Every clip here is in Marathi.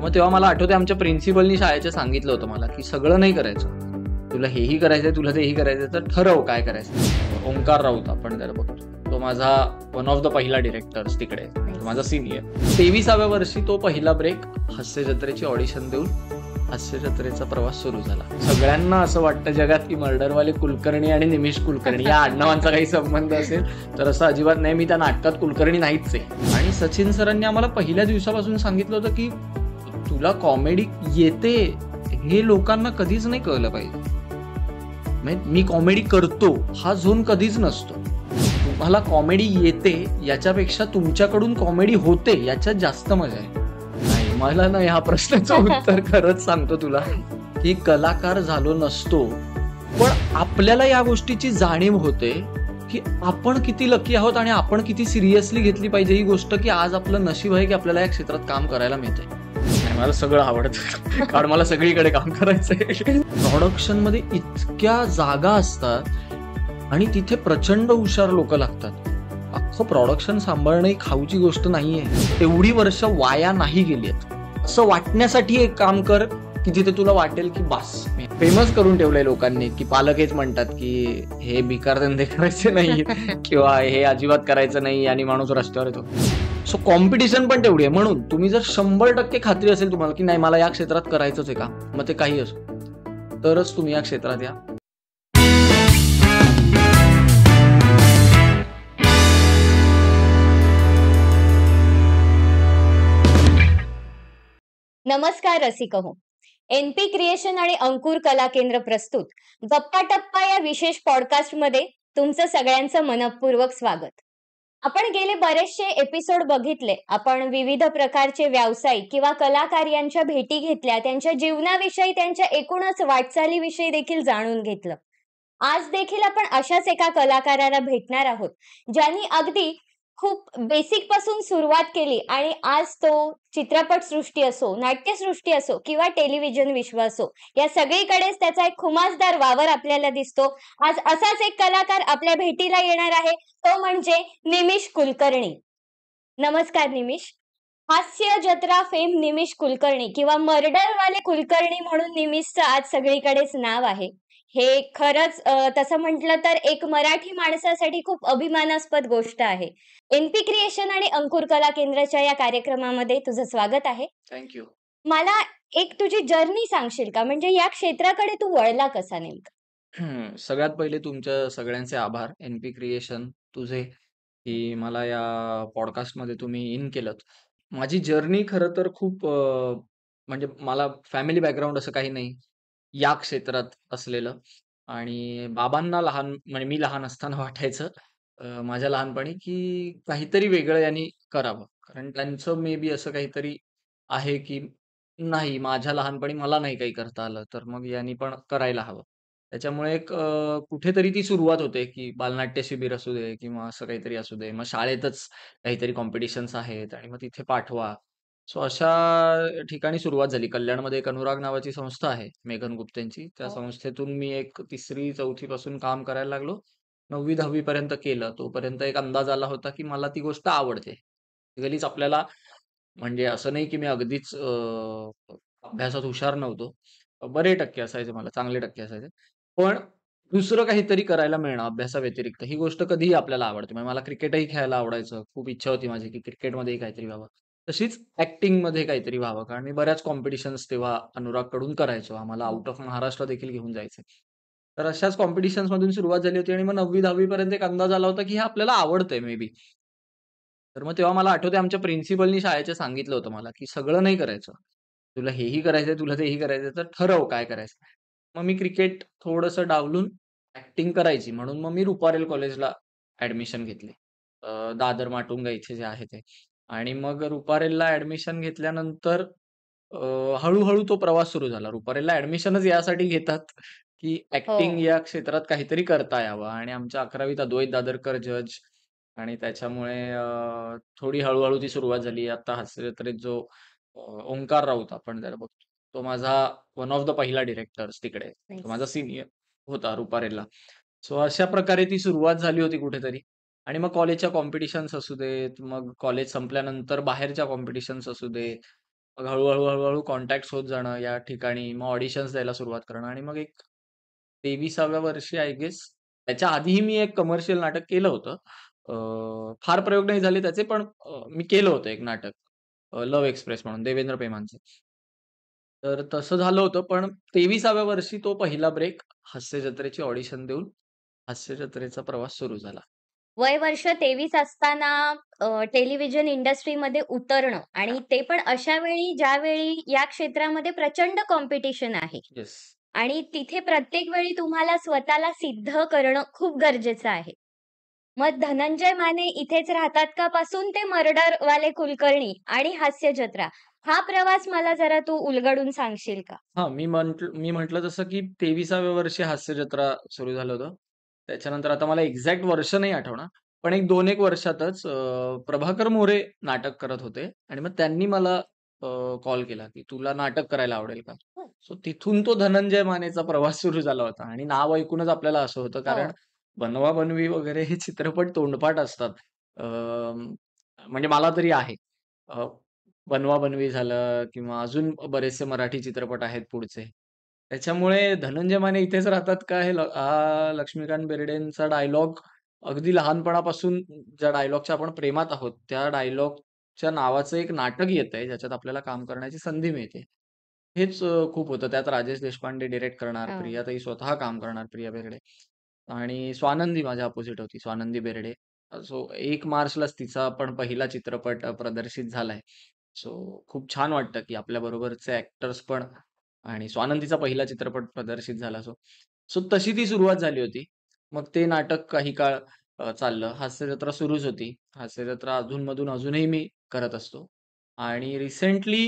मग तेव्हा मला आठवतंय आमच्या प्रिन्सिपलनी शाळेच्या सांगितलं होतं मला, की सगळं नाही करायचं. तुला हेही करायचंय, तुला तेही करायचंय, तर ठरव काय करायचं. ओंकार राऊत आपण त्याला बघतो. तो माझा वन ऑफ द पहिला डिरेक्टर्स तिकडे. तो माझा सिनियर. 23व्या वर्षी तो पहिला ब्रेक हास्य जत्रेची ऑडिशन देऊन हास्य जत्रेचा प्रवास सुरू झाला. सगळ्यांना असं वाटतं जगात की मर्डरवाले कुलकर्णी आणि निमिष कुलकर्णी या आडनावांचा काही संबंध असेल, तर असं अजिबात नाही. मी त्या नाटकात कुलकर्णी नाहीच आहे. आणि सचिन सरांनी आम्हाला पहिल्या दिवसापासून सांगितलं होतं की तुला कॉमेडी येते हे लोकांना कधीच नाही कळलं पाहिजे. मी कॉमेडी करतो हा झोन कधीच नसतो. तुम्हाला कॉमेडी येते याच्यापेक्षा तुमच्याकडून कॉमेडी होते याच्यात जास्त मजा आहे. नाही, मला ना ह्या प्रश्नाचं उत्तर खरंच सांगतो तुला की कलाकार झालो नसतो, पण आपल्याला या गोष्टीची जाणीव होते की आपण किती लकी आहोत आणि आपण किती सिरियसली घेतली पाहिजे ही गोष्ट, की आज आपलं नशीब आहे की आपल्याला या क्षेत्रात काम करायला मिळते. मला सगळं आवडतं कारण मला सगळीकडे काम करायचंय. प्रोडक्शन मध्ये इतक्या जागा असतात आणि तिथे प्रचंड हुशार लोक लागतात. अख्खं प्रोडक्शन सांभाळणं ही खाऊची गोष्ट नाहीये. एवढी वर्ष वाया नाही गेली आहेत असं वाटण्यासाठी एक काम कर की जिथे तुला वाटेल की बास. फेमस करून ठेवलंय लोकांनी की पालक हेच म्हणतात की हे बिकार धंदे करायचे नाही किंवा हे अजिबात करायचं नाही आणि माणूस रस्त्यावर येतो. सो कॉम्पिटिशन पण तेवढी आहे. म्हणून तुम्ही जर 100% खात्री असेल तुम्हाला की नाही मला या क्षेत्रात करायचंच आहे का, मग ते काही असो, तरच तुम्ही या क्षेत्रात या. नमस्कार रसिक हो. एनपी क्रिएशन आणि अंकुर कला केंद्र प्रस्तुत गप्पा टप्पा या विशेष पॉडकास्ट मध्ये तुमचं सगळ्यांचं मनपूर्वक स्वागत. आपण गेले बरेचसे एपिसोड बघितले. आपण विविध प्रकारचे व्यावसायिक किंवा कलाकार यांच्या भेटी घेतल्या, त्यांच्या जीवनाविषयी, त्यांच्या एकूणच वाटचालीविषयी देखील जाणून घेतलं. आज देखील आपण अशाच एका कलाकाराला भेटणार आहोत ज्यांनी अगदी खूप बेसिक पासून सुरुवात केली आणि आज तो चित्रपटसृष्टी असो, नाट्यसृष्टी असो किंवा टेलिव्हिजन विश्व असो, या सगळीकडेच त्याचा एक खुमासदार वावर आपल्याला दिसतो. आज असाच एक कलाकार आपल्या भेटीला येणार आहे, तो म्हणजे निमिष कुलकर्णी. नमस्कार निमिष. हास्य जत्रा फेम निमिष कुलकर्णी किंवा मर्डरवाले कुलकर्णी म्हणून निमिषचं आज सगळीकडेच नाव आहे. हे खरंच तसं म्हटलं तर एक मराठी माणसासाठी खूप अभिमानास्पद गोष्ट आहे. एनपी क्रिएशन आणि अंकुर कला केंद्राच्या या कार्यक्रमामध्ये तुझं स्वागत आहे. थँक्यू. मला एक तुझी जर्नी सांगशील का, म्हणजे या क्षेत्राकडे तू वळला कसा नेमका? सगळ्यात पहिले तुमच्या सगळ्यांचे आभार एनपी क्रिएशन तुझे की मला या पॉडकास्टमध्ये तुम्ही इन केलं. माझी जर्नी खरं तर खूप म्हणजे मला फॅमिली बॅकग्राऊंड असं काही नाही या क्षेत्रात असलेलं. आणि बाबांना लहान म्हणजे मी लहान असताना वाटायचं माझ्या लहानपणी की काहीतरी वेगळं यांनी करावं. कारण त्यांचं मे बी असं काहीतरी आहे की नाही माझ्या लहानपणी मला नाही काही करता आलं, तर मग यांनी पण करायला हवं. त्याच्यामुळे एक कुठेतरी ती सुरुवात होते की बालनाट्य शिबिर असू दे किंवा असं काहीतरी असू दे. मग शाळेतच काहीतरी कॉम्पिटिशन्स आहेत आणि मग तिथे पाठवा. सो अशा ठिकाणी सुरुवात झाली. कल्याणमध्ये एक अनुराग नावाची संस्था आहे, मेघन गुप्तेंची. त्या हो. संस्थेतून मी एक 3री-4थी पासून काम करायला लागलो. 9वी-10वी पर्यंत केलं. तोपर्यंत एक अंदाज आला होता, की मला ती गोष्ट आवडते. बेसिकलीच आपल्याला म्हणजे असं नाही, की मी अगदीच अभ्यासात हुशार नव्हतो. बरे टक्के असायचे मला, चांगले टक्के असायचे. पण दुसरं काहीतरी करायला मिळणं अभ्यासाव्यतिरिक्त ही गोष्ट कधीही आपल्याला आवडते. म्हणजे मला क्रिकेटही खेळायला आवडायचं. खूप इच्छा होती माझी, की क्रिकेटमध्येही काहीतरी व्हावं. तशीच ॲक्टिंगमध्ये काहीतरी व्हावं. कारण मी बऱ्याच कॉम्पिटिशन्स तेव्हा अनुरागकडून करायचो. आम्हाला आउट ऑफ महाराष्ट्र देखील घेऊन जायचे. तर अशाच कॉम्पिटिशन्समधून सुरुवात झाली होती आणि मग 9वी-10वी पर्यंत एक अंदाज आला होता, की हे आपल्याला आवडतंय मे बी. तर मग तेव्हा मला आठवतंय आमच्या प्रिन्सिपलनी शाळेच्या सांगितलं होतं मला, की सगळं नाही करायचं. तुला हेही करायचंय, तुला तेही करायचंय, तर ठरव काय करायचं. मग मी क्रिकेट थोडंसं डावलून ॲक्टिंग करायची म्हणून मग मी रुपारेल कॉलेजला ॲडमिशन घेतली. दादर माटुंगा इथे जे आहे ते. आणि मग रुपारेलला ॲडमिशन घेतल्यानंतर अ, हळू तो प्रवास सुरू झाला. रुपारेलला ॲडमिशनच यासाठी घेतात, की ॲक्टिंग हो. या क्षेत्रात काहीतरी करता यावं आणि आमच्या 11वीत अद्वैत दादरकर जज आणि त्याच्यामुळे थोडी हळू ती सुरुवात झाली. आता हास्य जत्रेत जो ओंकार राऊत आपण त्याला बघतो. तो माझा वन ऑफ द पहिला डिरेक्टर्स तिकडे. तो माझा नाईस. सीनियर होता रुपारेलला. सो अशा प्रकारे ती सुरुवात झाली होती कुठेतरी. आणि मग कॉलेजच्या कॉम्पिटिशन्स असू देत, मग कॉलेज संपल्यानंतर बाहेरच्या कॉम्पिटिशन्स असू दे. मग हळू-हळू कॉन्टॅक्ट्स होत जाणं या ठिकाणी. मग ऑडिशन्स द्यायला सुरुवात करणं आणि मग एक 23व्या वर्षी आय गेस त्याच्या आधीही मी एक कमर्शियल नाटक केलं होतं. फार प्रयोग नाही झाले त्याचे, पण मी केलं होतं एक नाटक लव्ह एक्सप्रेस म्हणून देवेंद्र पेमांचं. तर तसं झालं होतं. पण 23व्या वर्षी तो पहिला ब्रेक हास्य जत्रेची ऑडिशन देऊन हास्य जत्रेचा प्रवास सुरू झाला. वय वर्ष 23 असताना टेलिव्हिजन इंडस्ट्रीमध्ये उतरणं आणि ते पण अशा वेळी ज्यावेळी या क्षेत्रामध्ये प्रचंड कॉम्पिटिशन आहे येस. आणि तिथे प्रत्येक वेळी तुम्हाला स्वतःला सिद्ध करणं खूप गरजेचं आहे. मग धनंजय माने इथेच राहतात का पासून ते मर्डरवाले कुलकर्णी आणि हास्य जत्रा हा प्रवास मला जरा तू उलगडून सांगशील का? हां, मी म्हटलं तसं की 23व्या वर्षी हास्य जत्रा सुरू झालं होतं. त्याच्यानंतर आता मला एक्झॅक्ट वर्ष नाही आठवणार. पण एक 2-1 वर्षातच प्रभाकर मोरे नाटक करत होते आणि मग त्यांनी मला कॉल केला, की "तुला नाटक करायला आवडेल का?" सो तिथून तो धनंजय मानेचा प्रवास सुरू झाला होता आणि नाव ऐकूनच आपल्याला असं होतं कारण हो. बनवा-बनवी वगैरे हे चित्रपट तोंडपाठ असतात. म्हणजे मला तरी आहे. बनवा-बनवी झालं किंवा अजून बरेचसे मराठी चित्रपट आहेत पुढचे. त्याच्यामुळे धनंजय माने इथेच राहतात का हे हा लक्ष्मीकांत बेर्डेंचा डायलॉग अगदी लहानपणापासून ज्या डायलॉगच्या आपण प्रेमात आहोत, त्या डायलॉगच्या नावाचं एक नाटक येतंय, ज्याच्यात आपल्याला काम करण्याची संधी मिळते. हेच खूप होतं. त्यात राजेश देशपांडे डायरेक्ट करणार, हां. प्रियाताई स्वतः काम करणार, प्रिया बेर्डे आणि स्वानंदी माझ्या अपोझिट होती, स्वानंदी बेर्डे. सो 1 मार्चलाच तिचा पण पहिला चित्रपट प्रदर्शित झालाय. सो खूप छान वाटतं, की आपल्याबरोबरचे ॲक्टर्स पण आणि स्वानंदीचा पहिला चित्रपट प्रदर्शित झाला. सो सो तशी ती सुरुवात झाली होती. मग ते नाटक काही काळ चाललं. हास्य जत्रा सुरूच होती. हास्य जत्रा अधून-मधून अजूनही मी करत असतो. आणि रिसेंटली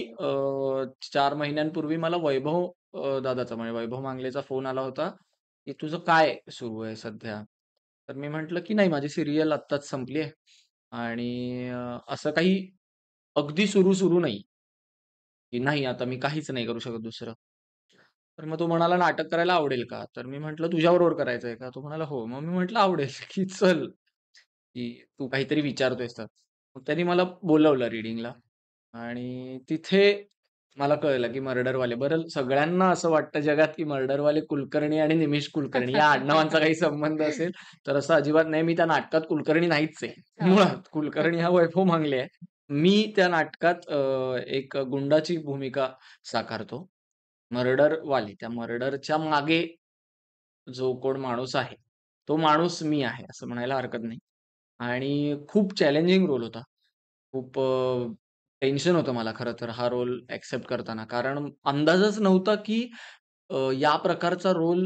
4 महिन्यांपूर्वी मला वैभव दादाचा म्हणजे वैभव मांगलेचा फोन आला होता, की "तुझं काय सुरू आहे सध्या?" तर मी म्हटलं, की "नाही, माझी सीरियल आत्ताच संपली आहे आणि असं काही अगदी सुरू-सुरू नाही, की नाही आता मी काहीच नाही करू शकत दुसरं." तर मग तो म्हणाला, "नाटक करायला आवडेल का?" तर मी म्हटलं, "तुझ्याबरोबर करायचंय का?" तो म्हणाला, "हो." मग मी म्हटलं, "आवडेल, की चल, की तू काहीतरी विचारतोयस तर." मग त्यांनी मला बोलावलं रीडिंगला आणि तिथे मला कळलं, की मर्डरवाले बरं सगळ्यांना असं वाटतं जगात, की मर्डरवाले कुलकर्णी आणि निमिष कुलकर्णी या आडनावांचा काही संबंध असेल, तर असं अजिबात नाही. मी त्या नाटकात कुलकर्णी नाहीच आहे. हो. मुळात कुलकर्णी हा वैभव मांगले आहे. मी त्या नाटकात एक गुंडाची भूमिका साकारतो. मर्डरवाले. त्या मर्डरच्या मागे जो कोण माणूस आहे, तो माणूस मी आहे, असं म्हणायला हरकत नाही. आणि खूप चॅलेंजिंग रोल होता. खूप टेन्शन होतं मला खरं तर हा रोल एक्सेप्ट करताना. कारण अंदाजच नव्हता, की या प्रकारचा रोल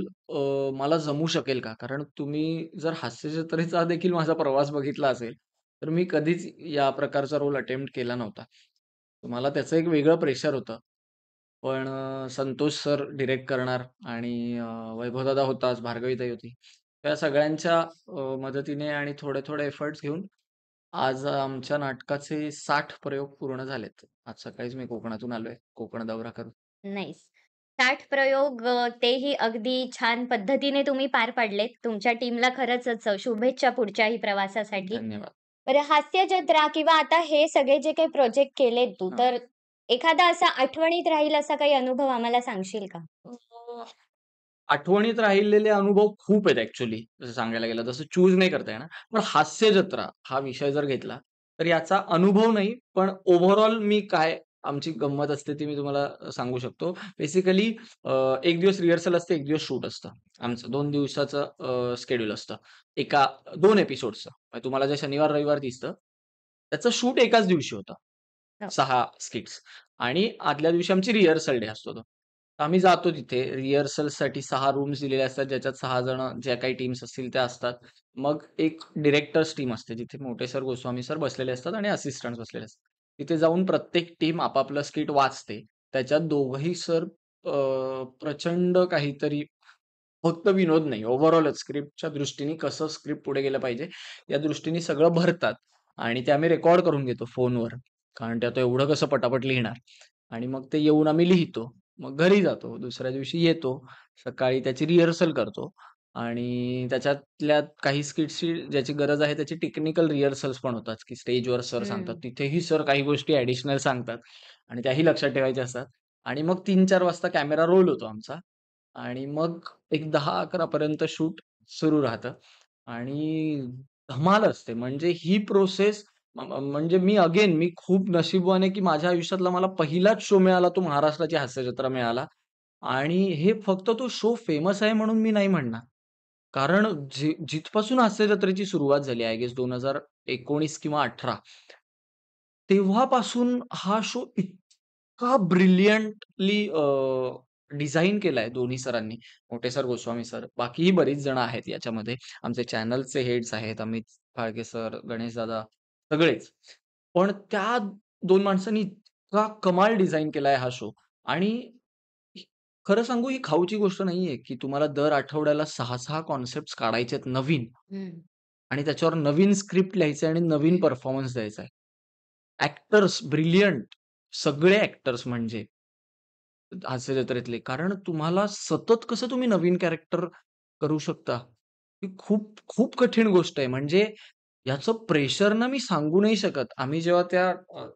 मला जमू शकेल का? कारण तुम्ही जर हास्य जत्रेचा देखील माझा प्रवास बघितला असेल, तर मी कधीच या प्रकारचा रोल अटेम्प्ट केला नव्हता. मला त्याचं एक वेगळं प्रेशर होतं. पण संतोष सर डिरेक्ट करणार आणि वैभवदादा होताच, भार्गवीताई होती. त्या सगळ्यांच्या मदतीने आणि थोडे-थोडे एफर्ट्स घेऊन आज आमच्या नाटकाचे 60 प्रयोग पूर्ण झालेत. आज सकाळीच मी कोकणातून आलोय, कोकण दौरा करून. नाईस. 60 प्रयोग तेही अगदी छान पद्धतीने तुम्ही पार पाडलेत. तुमच्या टीमला खरंच शुभेच्छा पुढच्याही प्रवासासाठी. धन्यवाद. बरं हास्य जत्रा किंवा आता हे सगळे जे काही प्रोजेक्ट केलेत तू, हां. तर एखादा असा आठवणीत राहील असा काही अनुभव आम्हाला सांगशील का? अ, आठवणीत राहिलेले अनुभव खूप आहेत ॲक्चुअली जसं सांगायला गेलं. तसं चूज नाही करता येणार. पण हास्य जत्रा हा विषय जर घेतला, तर याचा अनुभव नाही, पण ओव्हरऑल मी काय आमची गंमत असते ती मी तुम्हाला सांगू शकतो. बेसिकली 1 दिवस रिहर्सल असते, 1 दिवस शूट असतं. आमचं 2 दिवसाचं शेड्यूल असतं. एका 2 एपिसोड्सचं. म्हणजे तुम्हाला जे शनिवार, रविवार दिसतं, त्याचं शूट एकाच दिवशी होतं. हो. 6 स्किट्स आणि आदल्या दिवशी आमची रिहर्सल डे असतो तो. तर आम्ही जातो तिथे रिहर्सलसाठी 6 रूम्स दिलेले असतात, ज्याच्यात 6 जण ज्या काही टीम्स असतील त्या असतात. मग एक डिरेक्टर्स टीम असते, जिथे मोठे सर, गोस्वामी सर बसलेले असतात आणि असिस्टंट्स बसलेले असतात. तिथे जाऊन प्रत्येक टीम आपापलं स्किट वाचते. त्याच्यात दोघंही सर प्रचंड काहीतरी फक्त विनोद नाही, ओव्हरऑलच स्क्रिप्टच्या दृष्टीने कसं स्क्रिप्ट पुढे गेलं पाहिजे, या दृष्टीने सगळं भरतात आणि ते आम्ही रेकॉर्ड करून घेतो फोनवर. कारण ते आता एवढं कसं पटापट लिहिणार आणि मग ते येऊन आम्ही लिहितो. मग घरी जातो. दुसऱ्या दिवशी येतो. सकाळी त्याची रिहर्सल करतो आणि त्याच्यातल्या काही स्किट्सची ज्याची गरज आहे त्याची टेक्निकल रिहर्सल्स पण होतात, की स्टेजवर सर सांगतात. हं. तिथेही सर काही गोष्टी ॲडिशनल सांगतात आणि त्याही लक्षात ठेवायच्या असतात. आणि मग 3-4 वाजता कॅमेरा रोल होतो आमचा आणि मग एक 10-11 पर्यंत शूट सुरू राहतं आणि धमाल असते. म्हणजे ही प्रोसेस म्हणजे मी खूप नशीबवान आहे, की माझ्या आयुष्यातला मला पहिलाच शो मिळाला तो महाराष्ट्राची हास्य जत्रा मिळाला आणि हे फक्त तो शो फेमस आहे म्हणून मी नाही म्हणणार. कारण जिथपासून हास्य जत्रेची सुरुवात झाली आय गेस 2019 किंवा 18 तेव्हापासून हा शो इतका ब्रिलियंटली डिझाइन केलाय दोन्ही सरांनी. मोठे सर, गोस्वामी सर, बाकीही बरीच जण आहेत याच्यामध्ये. आमचे चॅनलचे हेड्स आहेत, अमित फाळके सर, गणेश दादा सगळेच. पण त्या 2 माणसांनी इतका कमाल डिझाइन केलाय हा शो आणि खरं सांगू ही खाऊची गोष्ट नाहीये, की तुम्हाला दर आठवड्याला 6-6 कॉन्सेप्ट्स काढायचेत नवीन हं. आणि त्याच्यावर नवीन स्क्रिप्ट लिहायचं आणि नवीन परफॉर्मन्स द्यायचा आहे. ॲक्टर्स ब्रिलियंट सगळे ॲक्टर्स म्हणजे हास्य जत्रेतले. कारण तुम्हाला सतत कसं तुम्ही नवीन कॅरेक्टर करू शकता? ही खूप, खूप कठीण गोष्ट आहे. म्हणजे याचं प्रेशर ना मी सांगू नाही शकत. आम्ही जेव्हा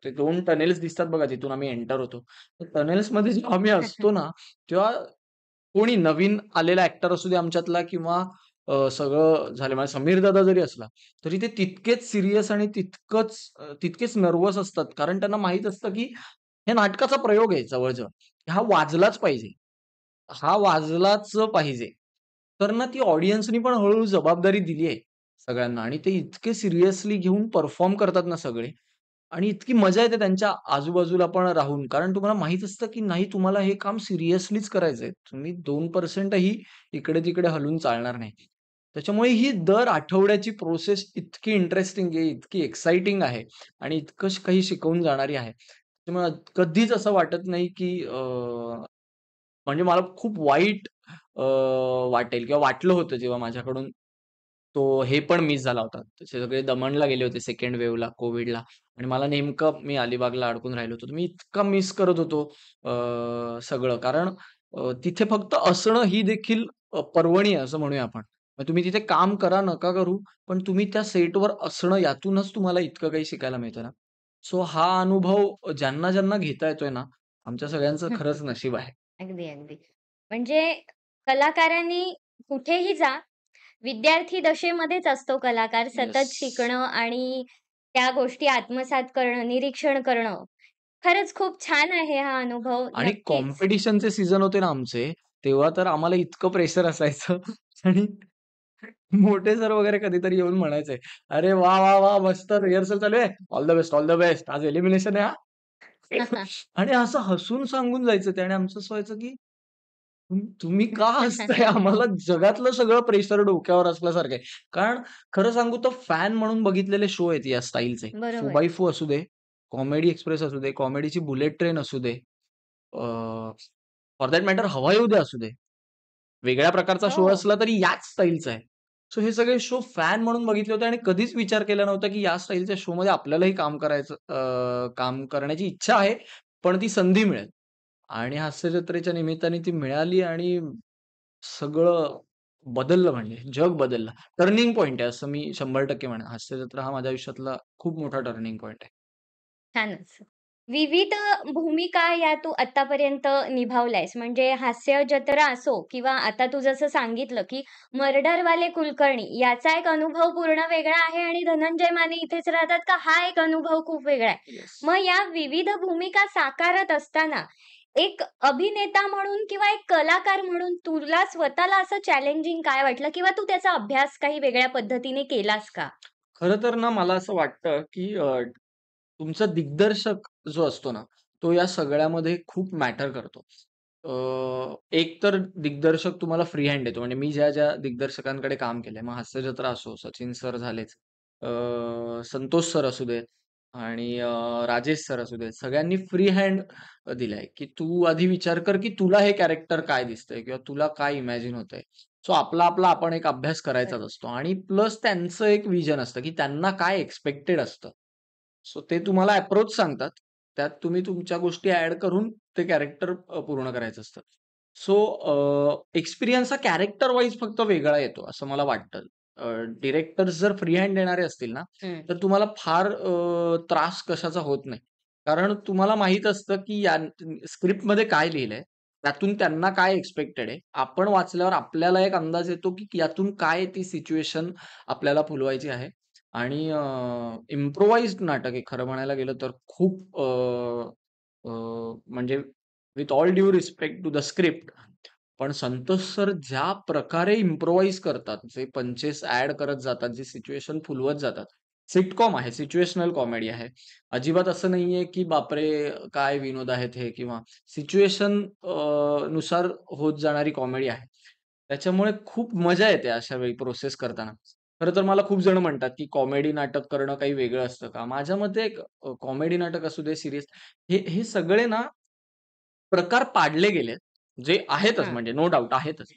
ते 2 टनेल्स दिसतात बघा जिथून आम्ही एंटर होतो. त्या टनेल्समध्ये जेव्हा आम्ही असतो ना, तेव्हा कोणी नवीन आलेला ॲक्टर असू दे आमच्यातला किंवा सगळं झालं म्हणजे समीर दादा जरी असला, तरी ते तितकेच सीरियस आणि तितकेच नर्व्हस असतात. कारण त्यांना माहीत असतं, की हे नाटकाचा प्रयोग आहे जवळ-जवळ. हा वाजलाच पाहिजे. हा वाजलाच पाहिजे. तर ना ती ऑडियन्सनी पण हळू-हळू जबाबदारी दिली आहे सगळ्यांना आणि ते इतके सिरियसली घेऊन परफॉर्म करतात ना सगळे आणि इतकी मजा येते त्यांच्या आजूबाजूला पण राहून. कारण तुम्हाला माहीत असतं, की नाही तुम्हाला हे काम सिरियसलीच करायचंय. तुम्ही 2% ही इकडे-तिकडे हलून चालणार नाही. त्याच्यामुळे ही दर आठवड्याची प्रोसेस इतकी इंटरेस्टिंग आहे, इतकी एक्साइटिंग आहे आणि इतकं काही शिकवून जाणारी आहे. त्यामुळे कधीच असं वाटत नाही, की म्हणजे मला खूप वाईट वाटेल किंवा वाटलं होतं जेव्हा माझ्याकडून तो हे पण मिस झाला होता. तसे सगळे दमणला गेले होते सेकंड वेव्हला, कोव्हिडला आणि मला नेमकं मी अलिबागला अडकून राहिलो होतो. तर मी इतका मिस करत होतो सगळं. कारण तिथे फक्त असणं ही देखील पर्वणी आहे असं म्हणूया आपण. मग तुम्ही तिथे काम करा, नका करू, पण तुम्ही त्या सेटवर असणं यातूनच तुम्हाला इतकं काही शिकायला मिळतं ना. सो हा अनुभव ज्यांना घेता येतोय ना, आमच्या सगळ्यांचं खरंच नशीब आहे. अगदी, अगदी. म्हणजे कलाकारांनी कुठेही जा, विद्यार्थी दशेमध्येच असतो कलाकार. येस. सतत शिकणं आणि त्या गोष्टी आत्मसात करणं, निरीक्षण करणं. खरंच खूप छान आहे हा अनुभव. आणि नक्कीच. कॉम्पिटिशनचे सीझन होते ना आमचे, तेव्हा तर आम्हाला इतकं प्रेशर असायचं आणि मोठे सर वगैरे कधीतरी येऊन म्हणायचे, "अरे वाह, वाह, वाह! मस्त रिहर्सल चालू आहे. All the best, all the best. आज एलिमिनेशन आहे हां." आणि असं हसून सांगून जायचं ते आणि आमचं असं व्हायचं, की तुम्ही का हसताय? आम्हाला जगातलं सगळं प्रेशर डोक्यावर असल्यासारखं आहे. कारण खरं सांगू तर फॅन म्हणून बघितलेले शो आहेत या स्टाईलचे. फू बरोबर. बाय फू असू दे, कॉमेडी एक्सप्रेस असू दे, कॉमेडीची बुलेट ट्रेन असू दे, फॉर दॅट मॅटर हवा येऊ द्या असू दे. वेगळ्या प्रकारचा शो हो. असला तरी याच स्टाईलचा आहे. सो हे सगळे शो फॅन म्हणून बघितले होते आणि कधीच विचार केला नव्हता, की या स्टाईलच्या शोमध्ये आपल्यालाही काम करण्याची इच्छा आहे, पण ती संधी मिळेल. आणि हास्य जत्रेच्या निमित्ताने ती मिळाली आणि सगळं बदललं म्हणजे जग बदललं. टर्निंग पॉइंट आहे असं मी 100% म्हणेन. हास्य जत्रा हा माझ्या आयुष्यातला खूप मोठा टर्निंग पॉइंट आहे. छानच. विविध भूमिका या तू आत्तापर्यंत निभावल्यास. म्हणजे हास्य जत्रा असो किंवा आता तू जसं सांगितलं, की मर्डरवाले कुलकर्णी याचा एक अनुभव पूर्ण वेगळा आहे आणि धनंजय माने इथेच राहतात का हा एक अनुभव खूप वेगळा आहे. येस. मग या विविध भूमिका साकारत असताना एक अभिनेता म्हणून किंवा एक कलाकार म्हणून तुला स्वतःला असं चॅलेंजिंग काय वाटलं किंवा तू त्याचा अभ्यास काही वेगळ्या पद्धतीने केलास का? खरं तर ना मला असं वाटतं, की तुमचा दिग्दर्शक जो असतो ना, तो या सगळ्यामध्ये खूप मॅटर करतो. एक तर दिग्दर्शक तुम्हाला फ्री हँड देतो. म्हणजे मी ज्या दिग्दर्शकांकडे काम केलंय, मग हास्य जत्रा असो, सचिन सर झालेच, संतोष सर असू देत आणि राजेश सर असू देत, सगळ्यांनी फ्री हँड दिलाय, की तू आधी विचार कर, की तुला हे कॅरेक्टर काय दिसतंय किंवा तुला काय इमॅजिन होतंय. सो आपला आपण एक अभ्यास करायचाच बरोबर. असतो आणि प्लस त्यांचं एक व्हिजन असतं, की त्यांना काय एक्स्पेक्टेड असतं. सो ते तुम्हाला अप्रोच सांगतात. त्यात तुम्ही तुमच्या गोष्टी ॲड करून ते कॅरेक्टर पूर्ण करायचं असतं. सो एक्सपिरियन्स हा कॅरेक्टर वाईज फक्त वेगळा येतो असं मला वाटतं. डिरेक्टर्स जर फ्री हँड देणारे असतील ना, हं. तर तुम्हाला फार त्रास कशाचा होत नाही. कारण तुम्हाला माहीत असतं, की या स्क्रिप्टमध्ये काय लिहिलंय, त्यातून त्यांना काय एक्स्पेक्टेड आहे. आपण वाचल्यावर आपल्याला एक अंदाज येतो, की यातून काय ती सिच्युएशन आपल्याला फुलवायची आहे. आणि इम्प्रोव्हाइज्ड नाटक आहे खरं म्हणायला गेलं तर खूप म्हणजे with all due respect to the script, पण संतोष सर ज्या प्रकारे इम्प्रोव्हाईज करतात, जे पंचेस ॲड करत जातात, जी सिच्युएशन फुलवत जातात. सिटकॉम आहे, सिच्युएशनल कॉमेडी आहे. अजिबात असं नाहीये, की बापरे! काय विनोद आहेत हे किंवा सिच्युएशन नुसार होत जाणारी कॉमेडी आहे. त्याच्यामुळे खूप मजा येते अशा वेळी प्रोसेस करताना. खरं तर मला खूप जण म्हणतात, की कॉमेडी नाटक करणं काही वेगळं असतं का? माझ्या मते कॉमेडी नाटक असू दे, सीरियस हे हे सगळे ना प्रकार पाडले गेलेत. जे आहेतच हां. म्हणजे नो डाउट आहेतच.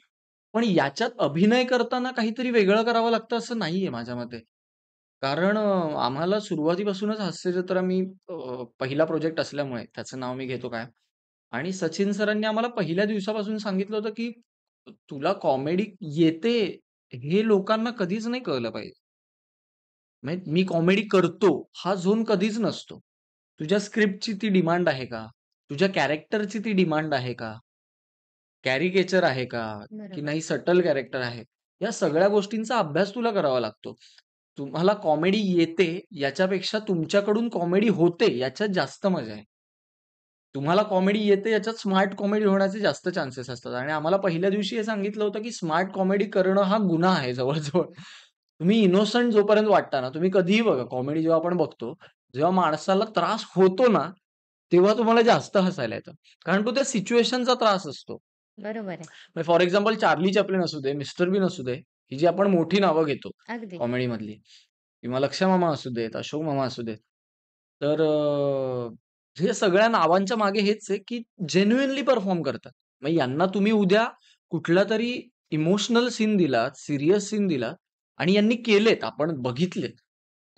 पण याच्यात अभिनय करताना काहीतरी वेगळं करावं लागतं असं नाहीये माझ्या मते. कारण आम्हाला सुरुवातीपासूनच हास्यजत्रा मी पहिला प्रोजेक्ट असल्यामुळे त्याचं नाव मी घेतो कायम. आणि सचिन सरांनी आम्हाला पहिल्या दिवसापासून सांगितलं होतं, की तुला कॉमेडी येते हे लोकांना कधीच नाही कळलं पाहिजे. म्हणजे मी कॉमेडी करतो हा झोन कधीच नसतो. तुझ्या स्क्रिप्टची ती डिमांड आहे का? तुझ्या कॅरेक्टरची ती डिमांड आहे का? कॅरिकेचर आहे का? की बरोबर. नाही सटल कॅरेक्टर आहे? या सगळ्या गोष्टींचा अभ्यास तुला करावा लागतो. तुम्हाला कॉमेडी येते याच्यापेक्षा तुमच्याकडून कॉमेडी होते याच्यात जास्त मजा आहे. तुम्हाला कॉमेडी येते याच्यात स्मार्ट कॉमेडी होण्याचे जास्त चान्सेस असतात आणि आम्हाला पहिल्या दिवशी हे सांगितलं होतं, की स्मार्ट कॉमेडी करणं हा गुन्हा आहे जवळ-जवळ. तुम्ही इनोसंट जोपर्यंत वाटता ना, तुम्ही कधीही बघा कॉमेडी जेव्हा आपण बघतो, जेव्हा माणसाला त्रास होतो ना, तेव्हा तुम्हाला जास्त हसायला येतं. कारण तो त्या सिच्युएशनचा त्रास असतो. बरोबर आहे. फॉर एक्झाम्पल चार्ली चॅप्लिन असू दे, मिस्टर बीन असू दे, ही जी आपण मोठी नावं घेतो अगदी. कॉमेडीमधली किंवा लक्ष्या मामा असू देत, अशोक मामा असू देत. तर हे सगळ्या नावांच्या मागे हेच आहे, की जेन्युइनली परफॉर्म करतात. मग यांना तुम्ही उद्या कुठलातरी इमोशनल सीन दिलात, सीरियस सीन दिलात आणि यांनी केलेत, आपण बघितलेत.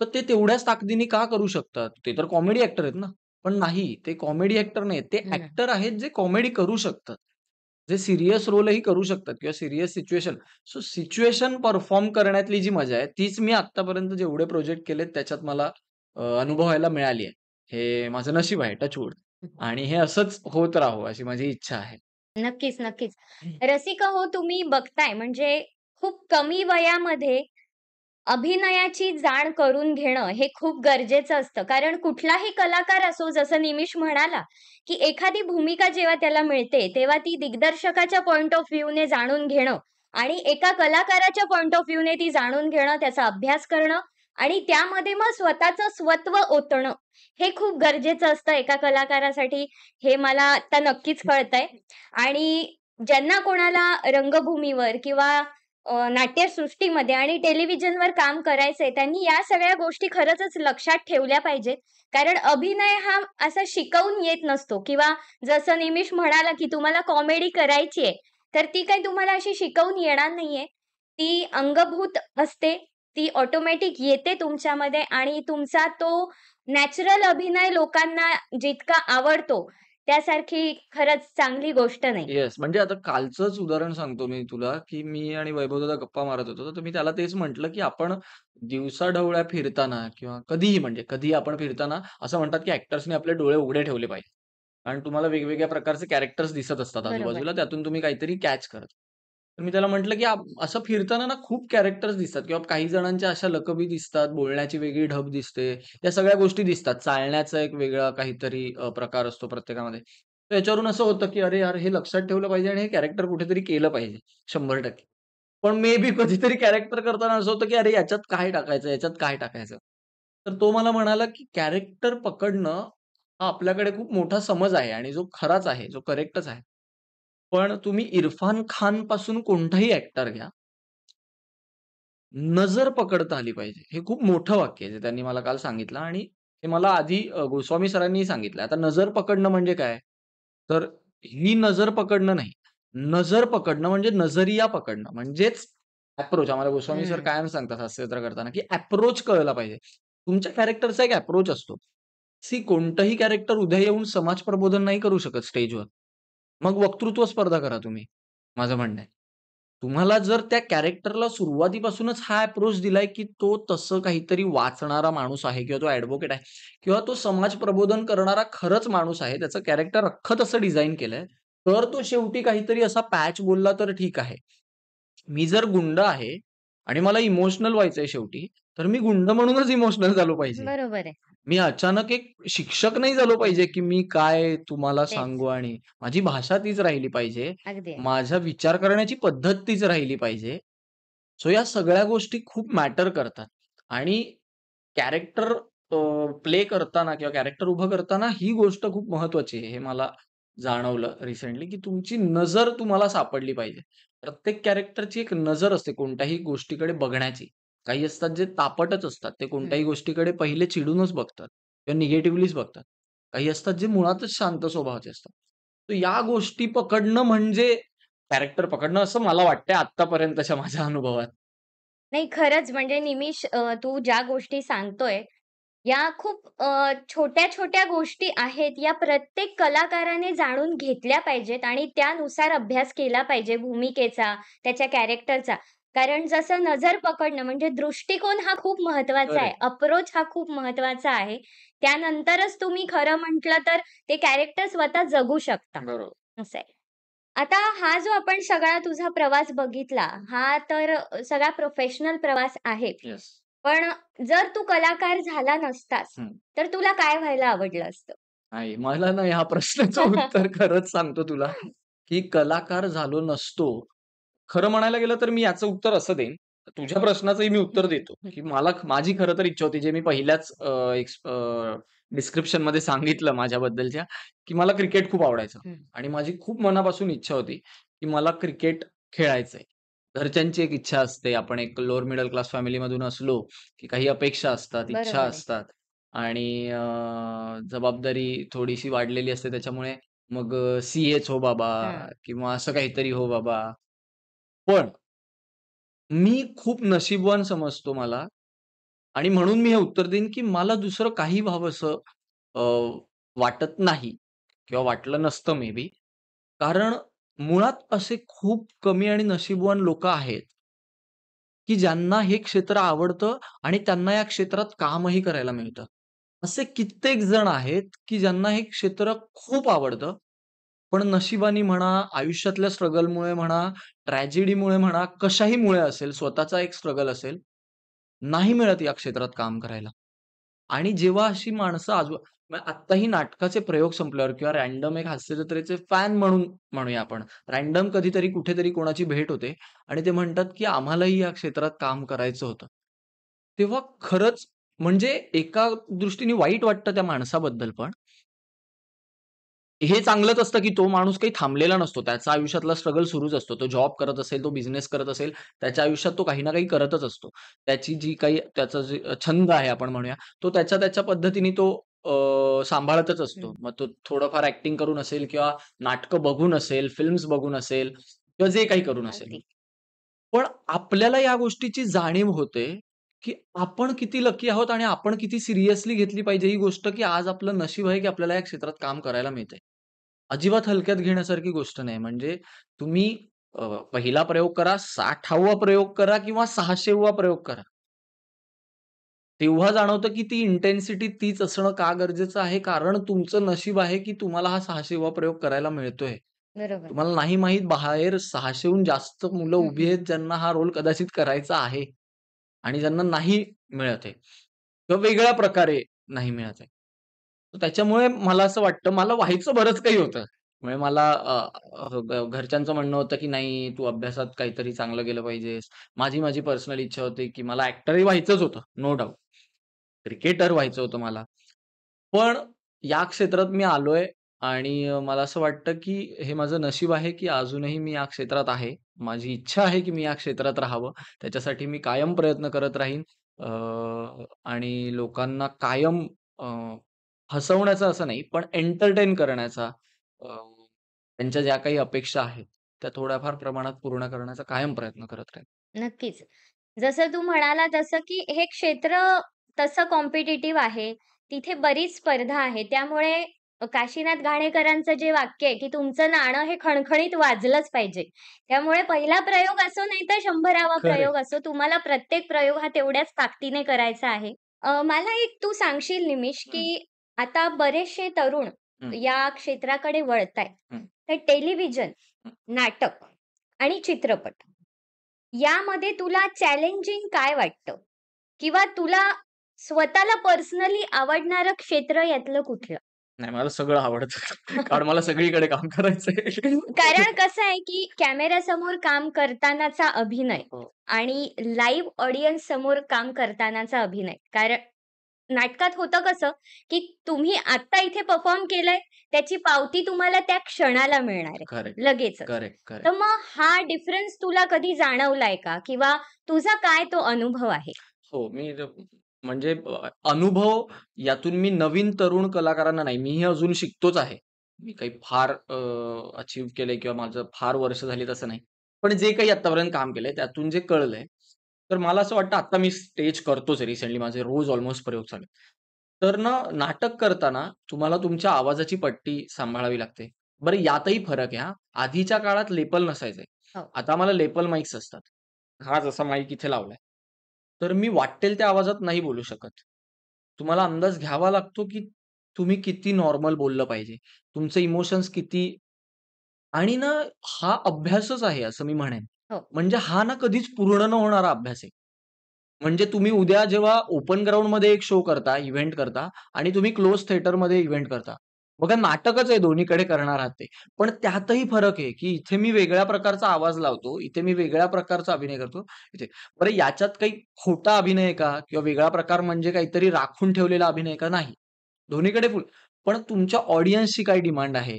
तर ते तेवढ्याच ताकदीने का करू शकतात? ते तर कॉमेडी ॲक्टर आहेत ना. पण नाही, ते कॉमेडी ॲक्टर नाहीयेत. ते हो ना. ॲक्टर आहेत जे कॉमेडी करू शकतात. जे सीरियस रोलही करू शकतात किंवा serious situation. So situation perform करण्यातली जी मजा आहे, तीच मी आत्तापर्यंत जेवढे प्रोजेक्ट केलेत त्याच्यात मला अनुभवायला मिळाली आहे. हे माझं नशीब आहे टचवूड आणि हे असंच होत राहो अशी माझी इच्छा आहे. नक्कीच, नक्कीच. रसिका हो, तुम्ही बघताय म्हणजे खूप कमी वयामध्ये अभिनयाची जाण करून घेणं हे खूप गरजेचं असतं. कारण कुठलाही कलाकार असो, जसं निमिष म्हणाला, की एखादी भूमिका जेव्हा त्याला मिळते, तेव्हा ती दिग्दर्शकाच्या पॉइंट ऑफ व्ह्यूने जाणून घेणं आणि एका कलाकाराच्या पॉइंट ऑफ व्ह्यूने ती जाणून घेणं, त्याचा अभ्यास करणं आणि त्यामध्ये मग स्वतःचं स्वत्व ओतणं, हे खूप गरजेचं असतं एका कलाकारासाठी. हे मला आता नक्कीच कळतंय. आणि ज्यांना कोणाला रंगभूमीवर किंवा नाट्यसृष्टीमध्ये आणि टेलिव्हिजनवर काम करायचंय, त्यांनी या सगळ्या गोष्टी खरंचच लक्षात ठेवल्या पाहिजेत. कारण अभिनय हा असा शिकवून येत नसतो किंवा जसं निमिष म्हणाला, की तुम्हाला कॉमेडी करायची आहे, तर ती काही तुम्हाला अशी शिकवून येणार नाहीये. ती अंगभूत असते. ती ऑटोमॅटिक येते तुमच्यामध्ये आणि तुमचा तो नॅचरल अभिनय लोकांना जितका आवडतो, त्यासारखी खरंच चांगली गोष्ट नाही. येस, म्हणजे आता कालचंच उदाहरण सांगतो मी तुला, की मी आणि वैभवदादा गप्पा मारत होतो. तर मी त्याला तेच म्हटलं, की आपण दिवसाढवळ्या फिरताना किंवा कधीही म्हणजे कधीही आपण फिरताना असं म्हणतात, की ॲक्टर्सनी आपले डोळे उघडे ठेवले पाहिजे. कारण तुम्हाला वेगवेगळ्या प्रकारचे कॅरेक्टर्स दिसत असतात बरोबर. आजूबाजूला, त्यातून तुम्ही काहीतरी कॅच करता. तर मी त्याला म्हटलं, की असं फिरताना ना खूप कॅरेक्टर्स दिसतात किंवा काही जणांच्या अशा लकबी दिसतात, बोलण्याची वेगळी ढब दिसते. या सगळ्या गोष्टी दिसतात. चालण्याचा एक वेगळा काहीतरी प्रकार असतो प्रत्येकामध्ये. तर याच्यावरून असं होतं, की अरे यार, हे लक्षात ठेवलं पाहिजे आणि हे कॅरेक्टर कुठेतरी केलं पाहिजे 100%. पण मे बी कधीतरी कॅरेक्टर करताना असं होतं, की अरे याच्यात काय टाकायचं, याच्यात काय टाकायचं? तर तो मला म्हणाला, की कॅरेक्टर पकडणं हा आपल्याकडे खूप मोठा समज आहे आणि जो खराच आहे, जो करेक्टच आहे. पण तुम्ही इरफान खान पासून कोणताही ॲक्टर घ्या, नजर पकडता आली पाहिजे. हे खूप मोठं वाक्य आहे, जे त्यांनी मला काल सांगितलं आणि हे मला आधी गोस्वामी सरांनीही सांगितलं. आता नजर पकडणं म्हणजे काय? तर ही नजर पकडणं नाही. नजर पकडणं म्हणजे नजरिया पकडणं म्हणजेच अप्रोच. आम्हाला गोस्वामी सर हं. कायम सांगतात हास्यचित्र करताना, की अप्रोच कळला पाहिजे. तुमच्या कॅरेक्टरचा एक अप्रोच असतो. कोणतंही कॅरेक्टर उद्या येऊन समाज प्रबोधन नाही करू शकत स्टेजवर. मग वक्तृत्व स्पर्धा करा तुम्ही, माझं म्हणणं आहे. तुम्हाला जर त्या कॅरेक्टरला सुरुवातीपासूनच हा अप्रोच दिलाय, की तो तसं काहीतरी वाचणारा माणूस आहे किंवा तो ॲडव्होकेट आहे किंवा तो समाज प्रबोधन करणारा खरंच माणूस आहे. त्याचं कॅरेक्टर अख्खं तसं डिझाइन केलंय. तर तो शेवटी काहीतरी असा पॅच बोलला तर ठीक आहे. मी जर गुंड आहे आणि मला इमोशनल व्हायचंय शेवटी, तर मी गुंड म्हणूनच इमोशनल झालो पाहिजे. बरोबर आहे. मी अचानक एक शिक्षक नाही झालो पाहिजे, की मी काय तुम्हाला तेच. सांगू आणि माझी भाषा तीच राहिली पाहिजे. अगदी, अगदी. माझा विचार करण्याची पद्धत तीच राहिली पाहिजे. सो या सगळ्या गोष्टी खूप मॅटर करतात आणि कॅरेक्टर प्ले करताना किंवा कॅरेक्टर उभं करताना ही गोष्ट खूप महत्त्वाची आहे. हे मला जाणवलं रिसेंटली, की तुमची नजर तुम्हाला सापडली पाहिजे. प्रत्येक कॅरेक्टरची एक नजर असते कोणत्याही गोष्टीकडे बघण्याची. काही असतात जे तापटच असतात. ते हं. कोणत्याही गोष्टीकडे पहिले चिडूनच बघतात किंवा निगेटिव्हलीच बघतात. काही असतात जे मुळातच शांत स्वभावाचे असतात. तर या गोष्टी पकडणं म्हणजे कॅरेक्टर पकडणं असं मला वाटतंय आत्तापर्यंतच्या माझ्या अनुभवात. नाही खरंच म्हणजे निमिष तू ज्या गोष्टी सांगतोय, या खूप छोट्या-छोट्या गोष्टी आहेत. या प्रत्येक कलाकाराने जाणून घेतल्या पाहिजेत आणि त्यानुसार अभ्यास केला पाहिजे भूमिकेचा, त्याच्या कॅरेक्टरचा. कारण जसं नजर पकडणं म्हणजे दृष्टिकोन हा खूप महत्त्वाचा आहे. करेक्ट. अप्रोच हा खूप महत्त्वाचा आहे. त्यानंतरच तुम्ही खरं म्हटलं तर ते कॅरेक्टर स्वतः जगू शकता, बरोबर. असं आहे. आता हा जो आपण सगळा तुझा प्रवास बघितला, हा तर सगळा प्रोफेशनल प्रवास आहे. येस. पण जर तू कलाकार झाला नसतास, हं. तर तुला काय व्हायला आवडलं असतं? नाही, मला ना ह्या प्रश्नाचं उत्तर खरंच सांगतो तुला, की कलाकार झालो नसतो. खरं म्हणायला गेलं तर मी याचं उत्तर असं देईन. तुझ्या प्रश्नाचंही मी उत्तर हं, देतो, हं, की मला माझी खरं तर इच्छा होती, जे मी पहिल्याच डिस्क्रिप्शनमध्ये सांगितलं माझ्याबद्दलच्या, की मला क्रिकेट खूप आवडायचं हं. आणि माझी खूप मनापासून इच्छा होती, की मला क्रिकेट खेळायचंय. घरच्यांची एक इच्छा असते. आपण एक लोअर मिडल क्लास फॅमिलीमधून असलो, की काही अपेक्षा असतात, इच्छा बरोबर आहे. असतात आणि जबाबदारी थोडीशी वाढलेली असते त्याच्यामुळे मग सी-एच हो बाबा हां. किंवा असं काहीतरी हो बाबा. पण मी खूप नशीबवान समजतो मला आणि म्हणून मी हे उत्तर देईन, की मला दुसरं काही व्हावंसं अ, वाटत नाही किंवा वाटलं नसतं मे बी. कारण मुळात असे खूप कमी आणि नशीबवान लोकं आहेत, की ज्यांना हे क्षेत्र आवडतं आणि त्यांना या क्षेत्रात कामही करायला मिळतं. असे कित्येक जण आहेत, की ज्यांना हे क्षेत्र खूप आवडतं, पण नशिबाने म्हणा, आयुष्यातल्या स्ट्रगलमुळे म्हणा, ट्रॅजेडीमुळे म्हणा, कशाहीमुळे असेल, स्वतःचा एक स्ट्रगल असेल, नाही मिळत या क्षेत्रात काम करायला. आणि जेव्हा अशी माणसं आत्ताही नाटकाचे प्रयोग संपल्यावर किंवा रँडम एक हास्यजत्रेचे फॅन म्हणून म्हणूया आपण. रँडम कधीतरी कुठेतरी कोणाची भेट होते आणि ते म्हणतात, की आम्हालाही या क्षेत्रात काम करायचं होतं. तेव्हा खरंच म्हणजे एका दृष्टीने वाईट वाटतं त्या माणसाबद्दल पण. हे चांगलंच असतं, की तो माणूस काही थांबलेला नसतो. त्याचा आयुष्यातला स्ट्रगल सुरूच असतो. तो जॉब करत असेल, तो बिझनेस करत असेल, त्याच्या आयुष्यात तो काही ना काही करतच असतो. त्याची जी काही त्याचा जे छंद आहे आपण म्हणूया, तो त्याच्या पद्धतीने तो सांभाळतच असतो. हं. मग तो थोडंफार ॲक्टिंग करून असेल किंवा नाटकं बघून असेल, फिल्म्स बघून असेल किंवा जे काही करून असेल. अगदी. पण आपल्याला या गोष्टीची जाणीव होते, की आपण किती लकी आहोत आणि आपण किती सिरियसली घेतली पाहिजे ही गोष्ट, की आज आपलं नशीब आहे, की आपल्याला या क्षेत्रात काम करायला मिळतंय. अजिबात हलक्यात घेण्यासारखी गोष्ट नाही. म्हणजे तुम्ही पहिला प्रयोग करा, 60वा प्रयोग करा किंवा 600वा प्रयोग करा. तेव्हा जाणवतं, की ती इंटेन्सिटी तीच असणं का गरजेचं आहे? कारण तुमचं नशीब आहे, की तुम्हाला हा 600वा प्रयोग करायला मिळतोय. बरोबर. तुम्हाला नाही माहीत बाहेर 600हून जास्त मुलं हं, उभी हं. आहेत, ज्यांना हा रोल कदाचित करायचा आहे आणि ज्यांना नाही मिळत आहे किंवा वेगळ्या प्रकारे नाही मिळत आहे. तर त्याच्यामुळे मला असं वाटतं, मला व्हायचं बरंच काही होतं. म्हणजे मला घरच्यांचं म्हणणं होतं, की "नाही, तू अभ्यासात काहीतरी चांगलं केलं पाहिजेस." माझी पर्सनल इच्छा होती, की मला ॲक्टरही व्हायचंच होतं, नो डाउट. क्रिकेटर व्हायचं होतं मला. पण या क्षेत्रात मी आलोय आणि मला असं वाटतं, की हे माझं नशीब आहे, की अजूनही मी या क्षेत्रात आहे. माझी इच्छा आहे, की मी या क्षेत्रात राहावं. त्याच्यासाठी मी कायम प्रयत्न करत राहीन. अ, आणि लोकांना कायम अ, हसवण्याचा असं नाही, पण एंटरटेन करण्याचा त्यांच्या ज्या काही अपेक्षा आहेत, त्या थोड्याफार प्रमाणात पूर्ण करण्याचा कायम प्रयत्न करत राहीन. नक्कीच. जसं तू म्हणाला तसं, की हे क्षेत्र तसं कॉम्पिटिटिव्ह आहे. तिथे बरीच स्पर्धा आहे. त्यामुळे काशीनाथ घाणेकरांचं जे वाक्य आहे, की तुमचं नाणं हे खणखणीत वाजलंच पाहिजे. त्यामुळे पहिला प्रयोग असो नाहीतर 100वा प्रयोग करेक्ट. असो, तुम्हाला प्रत्येक प्रयोग हा तेवढ्याच ताकदीने करायचा आहे. मला एक तू सांगशील निमिष, हं, की आता बरेचसे तरुण हं, या क्षेत्राकडे वळतायत. हं, तर टेलिव्हिजन, हं. नाटक आणि चित्रपट यामध्ये तुला चॅलेंजिंग काय वाटतं? किंवा तुला स्वतःला पर्सनली आवडणारं क्षेत्र यातलं कुठलं? नाही, मला सगळं आवडतं. कारण मला सगळीकडे काम करायचंय. कारण कसं आहे, की कॅमेऱ्यासमोर काम करतानाचा अभिनय हो, आणि लाईव्ह ऑडियन्स समोर काम करतानाचा अभिनय. कारण नाटकात होतं कसं, की तुम्ही आत्ता इथे परफॉर्म केलंय, त्याची पावती तुम्हाला त्या क्षणाला मिळणार आहे, करेक्ट, लगेचच. करेक्ट, तर करेक्ट. मग हा डिफरन्स तुला कधी जाणवलाय का? किंवा तुझा काय तो अनुभव आहे? हो, मी म्हणजे अनुभव यातून मी नवीन तरुण कलाकारांना नाही, मीही अजून शिकतोच आहे. मी काही फार अचीव्ह केलंय किंवा माझं फार वर्ष झाली तसं नाही. पण जे काही आत्तापर्यंत काम केलंय त्यातून जे कळलंय, तर मला असं वाटतं आता मी स्टेज करतोच रिसेंटली माझे रोज ऑलमोस्ट प्रयोग चालू आहेत. तर ना नाटक करताना तुम्हाला तुमच्या आवाजाची पट्टी सांभाळावी लागते. बरं यातही फरक आहे हां. आधीच्या काळात लेपल नसायचे. हो, आता आम्हाला लेपल माईक्स असतात. हा जसा माईक इथे लावलाय. तर मी वाट्टेल त्या आवाजात नाही बोलू शकत. तुम्हाला अंदाज घ्यावा लागतो, की तुम्ही किती नॉर्मल बोललं पाहिजे. तुमचे इमोशन्स किती आणि ना हा अभ्यासच आहे असं मी म्हणेन. हो. म्हणजे हा ना कधीच पूर्ण न होणारा अभ्यास आहे. म्हणजे तुम्ही उद्या जेव्हा ओपन ग्राउंडमध्ये एक शो करता, इव्हेंट करता आणि तुम्ही क्लोज थिएटरमध्ये इव्हेंट करता. बघा नाटकच आहे दोन्हीकडे करणार आहात ते. पण त्यातही फरक आहे, की इथे मी वेगळ्या प्रकारचा आवाज लावतो, इथे मी वेगळ्या प्रकारचा अभिनय करतो, इथे. बरं याच्यात काही खोटा अभिनय आहे का? किंवा वेगळा प्रकार म्हणजे काहीतरी राखून ठेवलेला अभिनय का? नाही. दोन्हीकडे फुल. पण तुमच्या ऑडियन्सची काय डिमांड आहे?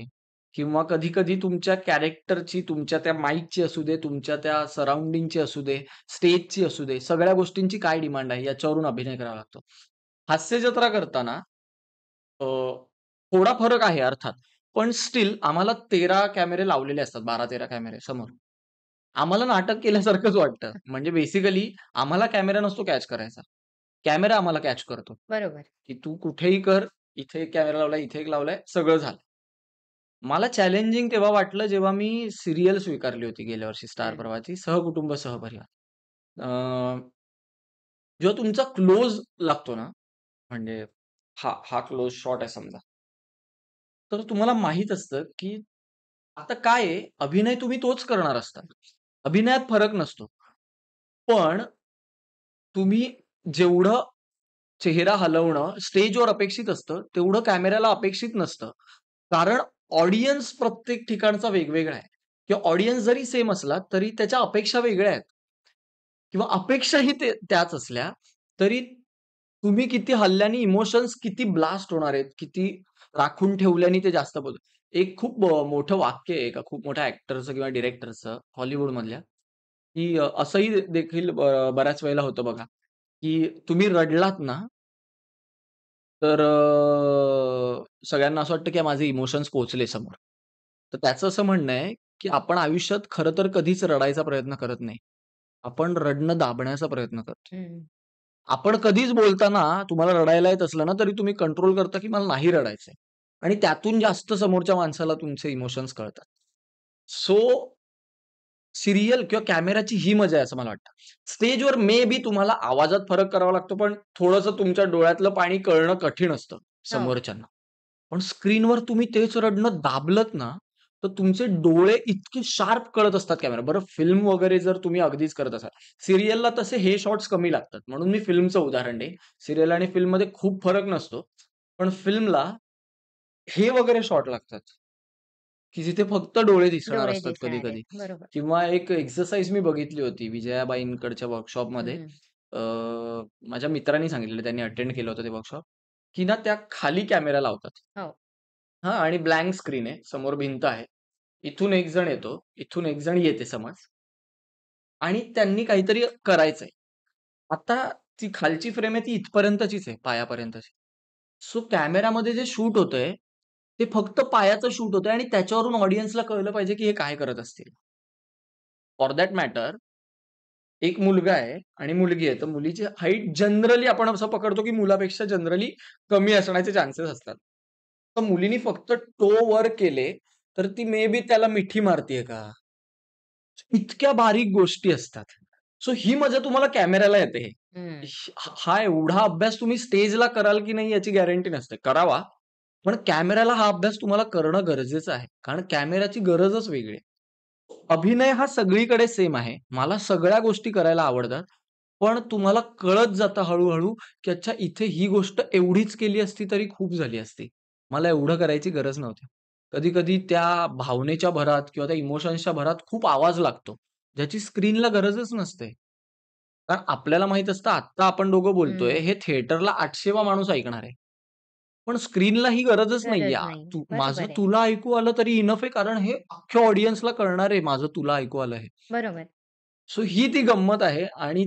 किंवा कधी-कधी तुमच्या कॅरेक्टरची, तुमच्या त्या माईकची असू दे, तुमच्या त्या सराउंडिंगची असू दे, स्टेजची असू दे, सगळ्या गोष्टींची काय डिमांड आहे याच्यावरून अभिनय करावा लागतो. हास्य जत्रा करताना अ, थोडा फरक आहे अर्थात. पण स्टिल आम्हाला 13 कॅमेरे लावलेले असतात, 12-13 कॅमेरे समोर. आम्हाला नाटक केल्यासारखंच वाटतं. म्हणजे बेसिकली आम्हाला कॅमेरा नसतो कॅच करायचा. कॅमेरा आम्हाला कॅच करतो, बरोबर. की तू कुठेही कर, इथे एक कॅमेरा लावलाय, इथे एक लावलाय, सगळं झालं. मला चॅलेंजिंग तेव्हा वाटलं जेव्हा मी सीरियल स्वीकारली होती गेल्या वर्षी स्टार हं. प्रवाहाची सहकुटुंब सहपरिवार. अ, जेव्हा तुमचा क्लोज लागतो ना, म्हणजे हा क्लोज शॉट आहे समजा. तर तुम्हाला माहीत असतं, की आता काय आहे, अभिनय तुम्ही तोच करणार असता. अभिनयात फरक नसतो. पण तुम्ही जेवढं चेहरा हलवणं स्टेजवर अपेक्षित असतं, तेवढं कॅमेऱ्याला अपेक्षित नसतं. कारण ऑडियन्स प्रत्येक ठिकाणचा वेगवेगळा आहे किंवा ऑडियन्स जरी सेम असला, तरी त्याच्या अपेक्षा वेगळ्या आहेत किंवा अपेक्षाही त्याच असल्या, तरी तुम्ही किती हल्ल्याने इमोशन्स किती ब्लास्ट होणार आहेत, किती राखून ठेवल्याने ते जास्त बोलतात. एक खूप मोठं वाक्य आहे एका खूप मोठ्या ॲक्टरचं किंवा डिरेक्टरचं हॉलिवूडमधल्या, की असंही देखील बऱ्याच वेळेला होतं बघा, की तुम्ही रडलात ना तर सगळ्यांना असं वाटतं, की माझे इमोशन्स पोहोचले समोर. तर त्याचं असं म्हणणं आहे, की आपण आयुष्यात खरं तर कधीच रडायचा प्रयत्न करत नाही. आपण रडणं दाबण्याचा प्रयत्न करतो. हं. आपण कधीच बोलताना तुम्हाला रडायला येत असलं ना, तरी तुम्ही कंट्रोल करता, की मला नाही रडायचंय आणि त्यातून जास्त समोरच्या माणसाला तुमचे इमोशन्स कळतात. सो सीरियल किंवा कॅमेराची ही मजा आहे असं मला वाटतं. स्टेजवर मे बी तुम्हाला आवाजात फरक करावा लागतो, पण थोडंसं तुमच्या डोळ्यातलं पाणी कळणं कठीण असतं हो. समोरच्यांना. पण स्क्रीनवर तुम्ही तेच रडणं दाबलत ना, तर तुमचे डोळे इतके शार्प कळत असतात कॅमेरा. बरं फिल्म वगैरे जर तुम्ही अगदीच करत असाल. सीरियलला तसे हे शॉट्स कमी लागतात. म्हणून मी फिल्मचं उदाहरण देईन. सीरियल आणि फिल्ममध्ये खूप फरक नसतो. पण फिल्मला हे वगैरे शॉट लागतात, की जिथे फक्त डोळे दिसणार डोळे असतात दिसणार आहेत. कधी-कधी. बरोबर. किंवा एक एक्सरसाइज मी बघितली होती विजयाबाईंकडच्या वर्कशॉपमध्ये. हं. अ, माझ्या मित्रांनी सांगितलेलं त्यांनी अटेंड केलं होतं ते वर्कशॉप, की ना त्या खाली कॅमेरा लावतात. हो. हां आणि ब्लँक स्क्रीन आहे. समोर भिंत आहे. इथून एक जण येतो, इथून एक जण येते समज आणि त्यांनी काहीतरी करायचंय. आता ती खालची फ्रेम आहे ती इथपर्यंतचीच आहे, पायापर्यंतची. सो कॅमेरामध्ये जे शूट होतंय, ते फक्त पायाचं शूट होतंय आणि त्याच्यावरून ऑडियन्सला कळलं पाहिजे, की हे काय करत असतील. फॉर दॅट मॅटर एक मुलगा आहे आणि मुलगी आहे. तर मुलीची हाईट जनरली आपण असं पकडतो, की मुलापेक्षा जनरली कमी असण्याचे चान्सेस असतात. तर मुलीनी फक्त टो वर केले, तर ती मे बी त्याला मिठी मारतीये का? इतक्या बारीक गोष्टी असतात. सो ही मजा तुम्हाला कॅमेऱ्याला येते. हं. हा एवढा अभ्यास तुम्ही स्टेजला कराल की नाही याची गॅरंटी नसते. करावा, पण कॅमेऱ्याला हा अभ्यास तुम्हाला करणं गरजेचं आहे. कारण कॅमेऱ्याची गरजच वेगळी आहे. अभिनय हा सगळीकडे सेम आहे. मला सगळ्या गोष्टी करायला आवडतात. पण तुम्हाला कळत जातं हळू-हळू, की अच्छा इथे ही गोष्ट एवढीच केली असती तरी खूप झाली असती. मला एवढं करायची गरज नव्हती. कधी-कधी त्या भावनेच्या भरात किंवा त्या इमोशन्सच्या भरात खूप आवाज लागतो, ज्याची स्क्रीनला गरजच नसते. कारण आपल्याला माहीत असतं आत्ता आपण दोघं बोलतोय, हं. हे थिएटरला 800 वा माणूस ऐकणार आहे. पण स्क्रीनला ही गरजच नाहीये. गरज नाही. माझं बरोबर आहे. तुला ऐकू आलं तरी इनफ आहे कारण हे अख्ख्या ऑडियन्सला कळणार आहे माझं तुला ऐकू आलं हे. बरोबर. सो ही ती गंमत आहे आणि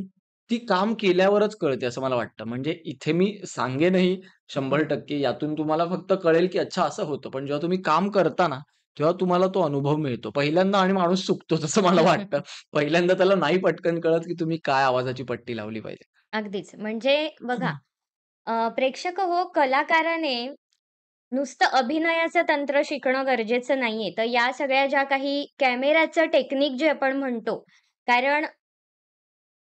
ती काम केल्यावरच कळते असं मला वाटतं. म्हणजे इथे मी सांगेनही हं. 100% यातून तुम्हाला फक्त कळेल, की अच्छा असं होतं. पण जेव्हा तुम्ही काम करता ना, तेव्हा तुम्हाला तो अनुभव मिळतो. पहिल्यांदा आणि माणूस चुकतो असं मला वाटतं. पहिल्यांदा त्याला नाही पटकन कळत, की तुम्ही काय आवाजाची पट्टी लावली पाहिजे. अगदीच. म्हणजे बघा प्रेक्षक हो, कलाकाराने नुसतं अभिनयाचं तंत्र शिकणं गरजेचं नाहीये. तर या सगळ्या ज्या काही कॅमेराचं टेक्निक जे आपण म्हणतो, कारण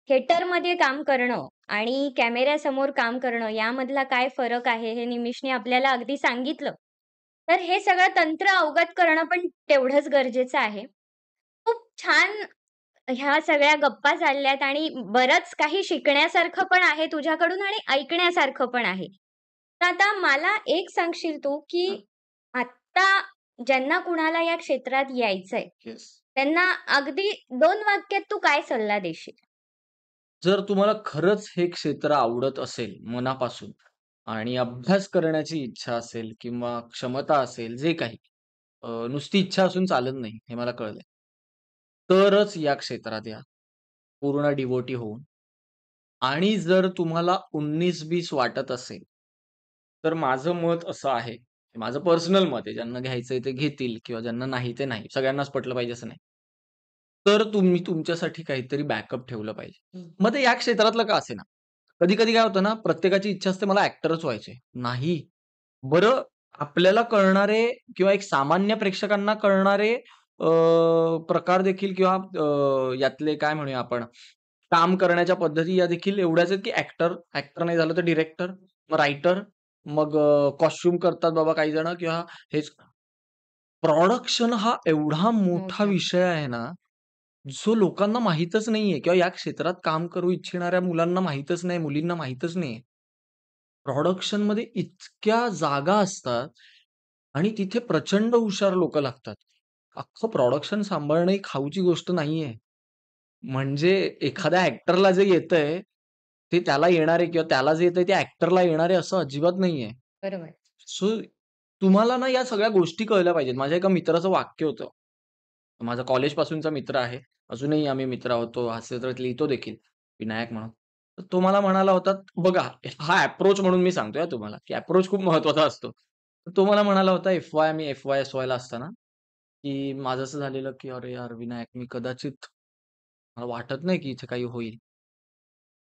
थिएटरमध्ये काम करणं आणि कॅमेऱ्यासमोर काम करणं यामधला काय फरक आहे, हे निमिषने आपल्याला अगदी सांगितलं. तर हे सगळं तंत्र अवगत करणं पण तेवढंच गरजेचं आहे. खूप छान ह्या सगळ्या गप्पा चालल्यात आणि बरंच काही शिकण्यासारखं पण आहे तुझ्याकडून आणि ऐकण्यासारखं पण आहे. तर आता मला एक सांगशील तू, की आत्ता ज्यांना कुणाला या क्षेत्रात यायचंय, येस. त्यांना अगदी 2 वाक्यात तू काय सल्ला देशील? जर तुम्हाला खरंच हे क्षेत्र आवडत असेल मनापासून आणि अभ्यास करण्याची इच्छा असेल किंवा क्षमता असेल, जे काही नुसती इच्छा असून चालत नाही, हे मला कळलंय. तरच या क्षेत्रात या, पूर्ण डिव्होटी होऊन. आणि जर तुम्हाला 19-20 वाटत असेल, तर माझं मत असं आहे, माझं पर्सनल मत आहे, ज्यांना घ्यायचंय ते घेतील किंवा ज्यांना नाही ते नाही. सगळ्यांनाच पटलं पाहिजे असं नाही. तर तुम्ही तुमच्यासाठी काहीतरी बॅकअप ठेवलं पाहिजे. मग ते या क्षेत्रातलं का असेना. कधी-कधी काय होतं ना, प्रत्येकाची इच्छा असते मला ॲक्टरच व्हायचंय. नाही. बरं आपल्याला कळणारे किंवा एक सामान्य प्रेक्षकांना कळणारे प्रकार देखील किंवा यातले काय म्हणूया आपण, काम करण्याच्या पद्धती या देखील एवढ्याच आहेत, की ॲक्टर नाही झालं तर डिरेक्टर, मग रायटर, मग कॉस्ट्यूम करतात बाबा काही जण किंवा हेच. प्रॉडक्शन हा एवढा मोठा मोठं. विषय आहे ना, जो लोकांना माहीतच नाहीये किंवा या क्षेत्रात काम करू इच्छिणाऱ्या मुलांना माहीतच नाही, मुलींना माहीतच नाहीये. प्रॉडक्शनमध्ये इतक्या जागा असतात आणि तिथे प्रचंड हुशार लोकं लागतात. अख्खं प्रॉडक्शन सांभाळणं ही खाऊची गोष्ट नाहीये. म्हणजे एखाद्या ॲक्टरला जे येतंय, ते त्याला येणार आहे किंवा त्याला जे येतंय ते ॲक्टरला येणार आहे असं अजिबात नाहीये. बरोबर. सो तुम्हाला ना या सगळ्या गोष्टी कळल्या पाहिजेत. माझ्या एका मित्राचं वाक्य होतं. माझा कॉलेजपासूनचा मित्र आहे. अजूनही आम्ही मित्र आहोत. तो हास्यचित्रात लिहितो देखील, विनायक म्हणून. तर तो मला म्हणाला होता, बघा हा अप्रोच म्हणून मी सांगतोय हां तुम्हाला, की अप्रोच खूप महत्त्वाचा असतो. तर तो मला म्हणाला होता मी एफ-वाय-एस-वायला असताना, की माझं असं झालेलं, की "अरे यार विनायक, मी कदाचित मला वाटत नाही की इथे काही होईल.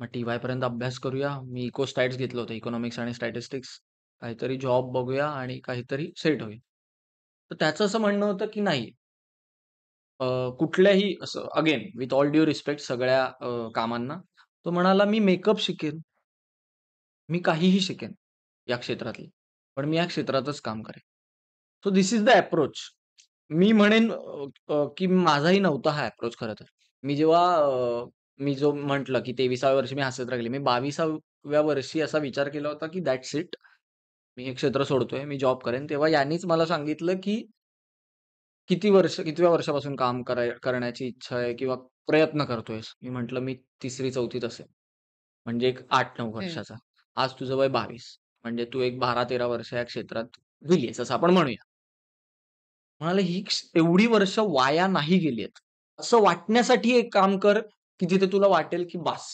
मग टी-वाय पर्यंत अभ्यास करूया." मी इको-स्टॅट्स घेतलं होतं, इकॉनॉमिक्स आणि स्टॅटिस्टिक्स. काहीतरी जॉब बघूया आणि काहीतरी सेट होईल. तर त्याचं असं म्हणणं होतं, की नाही कुठल्याही असं again with all due respect सगळ्या कामांना. तो म्हणाला, "मी मेकअप शिकेन, मी काहीही शिकेन या क्षेत्रातलं. पण मी या क्षेत्रातच काम करेन." So this is the approach. मी म्हणेन की माझाही नव्हता हा अप्रोच खरं तर. मी जेव्हा मी जो म्हटलं, की 23व्या वर्षी मी हास्यचित्र केले. मी 22व्या वर्षी असा विचार केला होता, की दॅट्स इट. मी हे क्षेत्र सोडतोय. मी जॉब करेन. तेव्हा यांनीच मला सांगितलं, की कितव्या वर्षापासून काम करण्याची इच्छा आहे किंवा प्रयत्न करतोयस? मी म्हटलं, "मी 3री-4थीत असेन." म्हणजे एक 8-9 हं. वर्षाचा. आज तुझं वय 22. म्हणजे तू एक 12-13 वर्ष या क्षेत्रात गेली असं आपण म्हणूया. म्हणाले, "ही एवढी वर्ष वाया नाही गेली आहेत." असं वाटण्यासाठी एक काम कर, की जिथे तुला वाटेल, की बास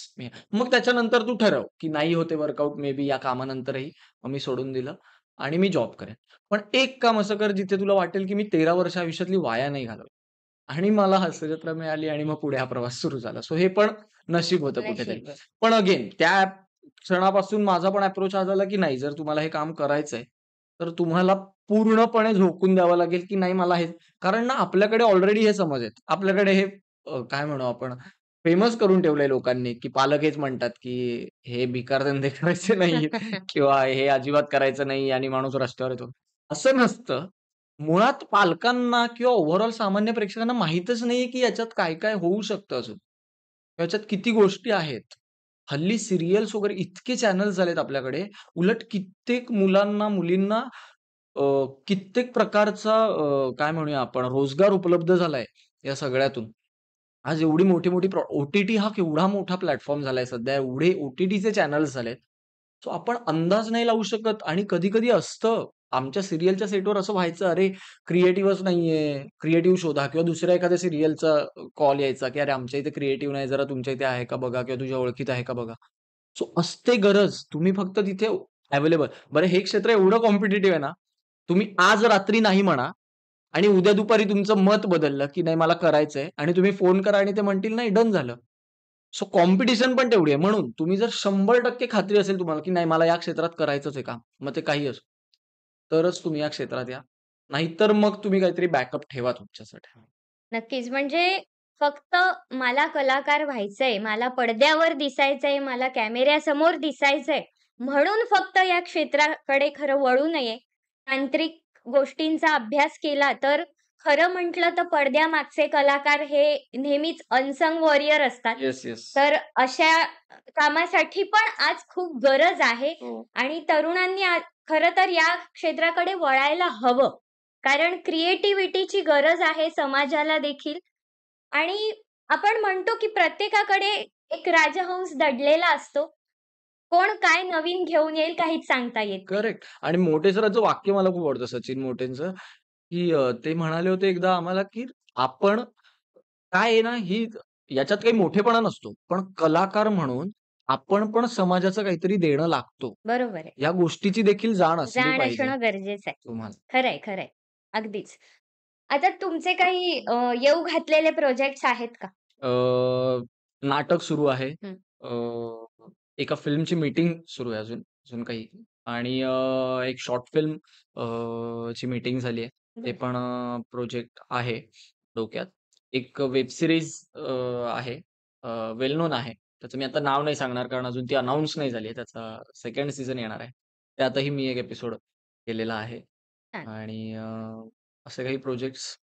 मग त्याच्यानंतर तू ठरव, की नाही होते वर्कआउट मे बी या कामानंतरही. मग मी सोडून दिलं आणि मी जॉब करेन. पण एक काम असं कर, जिथे तुला वाटेल, की मी 13 वर्ष आयुष्यातली वाया नाही घालवली. आणि मला हास्यजत्रा मिळाली आणि मग पुढे हा प्रवास सुरू झाला. सो हे पण नशीब होतं कुठेतरी. नशीब. पण अगेन त्या क्षणापासून माझा पण अप्रोच हा झाला, की नाही जर तुम्हाला हे काम करायचंय, तर तुम्हाला पूर्णपणे झोकून द्यावं लागेल, की नाही मला हे कारण ना आपल्याकडे ऑलरेडी हे समज आहेत. आपल्याकडे हे काय म्हणू आपण फेमस करून ठेवलंय लोकांनी, की पालक हेच म्हणतात, की हे भिकार धंदे करायचे नाहीत किंवा हे अजिबात करायचं नाही आणि माणूस रस्त्यावर येतो. असं नसतं. मुळात पालकांना किंवा ओव्हरऑल सामान्य प्रेक्षकांना माहीतच नाहीये, की याच्यात काय-काय होऊ शकतं अजून. याच्यात किती गोष्टी आहेत. हल्ली सीरियल्स वगैरे इतके चॅनल्स झालेत आपल्याकडे. उलट कित्येक मुलांना, मुलींना अ, कित्येक प्रकारचा काय म्हणूया आपण रोजगार उपलब्ध झालाय या सगळ्यातून. आज एवढी मोठी-मोठी ओ-टी-टी हा केवढा मोठा प्लॅटफॉर्म झालाय सध्या. एवढे ओ-टी-टीचे चॅनल्स झालेत. सो आपण अंदाज नाही लावू शकत आणि कधी-कधी असतं. आमच्या सीरियलच्या सेटवर असं व्हायचं, "अरे, क्रिएटिव्हच नाहीये. क्रिएटिव्ह शोधा." किंवा दुसऱ्या एखाद्या सीरियलचा कॉल यायचा, की "अरे, आमच्या इथे क्रिएटिव्ह नाही. जरा तुमच्या इथे आहे का बघा किंवा तुझ्या ओळखीत आहे का बघा." सो असते गरज. तुम्ही फक्त तिथे अवेलेबल. बरं हे क्षेत्र एवढं कॉम्पिटिटिव्ह आहे ना, तुम्ही आज रात्री नाही म्हणा आणि उद्या दुपारी तुमचं मत बदललं, की नाही मला करायचंय आणि तुम्ही फोन करा आणि ते म्हणतील नाही डन झालं. सो कॉम्पिटिशन पण तेवढी आहे. म्हणून तुम्ही जर 100% खात्री असेल तुम्हाला, की नाही मला या क्षेत्रात करायचंच आहे काम, मग ते काही असो. तरच तुम्ही या क्षेत्रात या. नाहीतर मग तुम्ही काहीतरी बॅकअप ठेवा तुमच्यासाठी. नक्कीच. म्हणजे फक्त मला कलाकार व्हायचंय, मला पडद्यावर दिसायचंय, मला कॅमेऱ्यासमोर दिसायचंय, म्हणून फक्त या क्षेत्राकडे खरं वळू नये. तांत्रिक गोष्टींचा अभ्यास केला तर खरं म्हटलं तर पडद्यामागचे कलाकार हे नेहमीच अनसंग वॉरियर असतात. Yes, yes. तर अशा कामासाठी पण आज खूप गरज आहे हो. आणि तरुणांनी खरं तर या क्षेत्राकडे वळायला हवं. कारण क्रिएटिव्हिटीची गरज आहे समाजाला देखील आणि आपण म्हणतो की प्रत्येकाकडे एक राजहंस दडलेला असतो. कोण काय नवीन घेऊन येईल काहीच सांगता येत नाही. करेक्ट. आणि मोठे सरांचं वाक्य मला खूप आवडतं सचिन मोटेंचं, की ते म्हणाले होते एकदा आम्हाला, की आपण काय आहे ना, ही याच्यात काही मोठेपणा नसतो. पण कलाकार म्हणून आपण पण समाजाचं काहीतरी देणं लागतो. बरोबर आहे. या गोष्टीची देखील जाण असली जाण पाहिजे असणं गरजेचं आहे. तुम्हाला. खरंय, खरंय. अगदीच. आता तुमचे काही येऊ घातलेले प्रोजेक्ट्स आहेत का? अ, नाटक सुरू आहे. हं. एका फिल्मची मीटिंग सुरू आहे अजून, अजून काही आणि एक शॉर्ट फिल्म ची मीटिंग झाली आहे. ते बरं. पण प्रोजेक्ट आहे डोक्यात. एक वेब सीरीज आहे. वेल नोन आहे. त्याचं मी आता नाव नाही सांगणार कारण अजून ती अनाउन्स नाही झाली आहे. त्याचा सेकंड सीझन येणार आहे. त्यातही मी एक एपिसोड केलेला आहे छान. आणि असे काही प्रोजेक्ट्स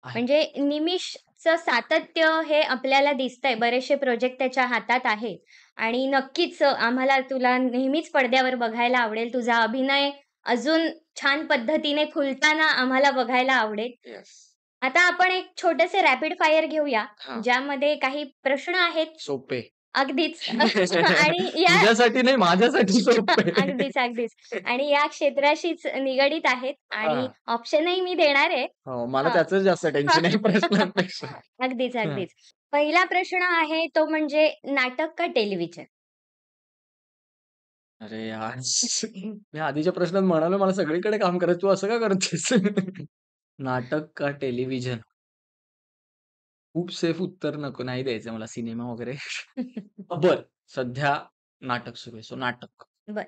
आहेत. म्हणजे निमिषचं सातत्य हे आपल्याला दिसतंय. बरेचसे प्रोजेक्ट त्याच्या हातात आहे आणि नक्कीच आम्हाला तुला नेहमीच पडद्यावर बघायला आवडेल. तुझा अभिनय अजून छान पद्धतीने खुलताना आम्हाला बघायला आवडेल. येस. आता आपण एक छोटेसे रॅपिड फायर घेऊया, हां. ज्यामध्ये काही प्रश्न आहेत. सोपे. अगदीच आणि या तुझ्यासाठी नाही, माझ्यासाठी सोपं आहे. अगदीच, अगदीच. आणि या क्षेत्राशीच निगडीत आहेत आणि हां. ऑप्शनही मी देणार आहे. हो, मला हां. त्याचंच जास्त टेन्शन आहे प्रश्नांपेक्षा. अगदीच, हां. अगदीच. पहिला प्रश्न आहे तो म्हणजे नाटक का टेलिव्हिजन? अरे यार! मी आधीच्या प्रश्नात म्हणालो मला सगळीकडे काम करायचं. तू असं का करतेस? नाटक का टेलिव्हिजन? खूप सेफ उत्तर नको, नाही द्यायचं मला सिनेमा वगैरे. बरं, सध्या नाटक सुरू आहे. सो नाटक. बरं.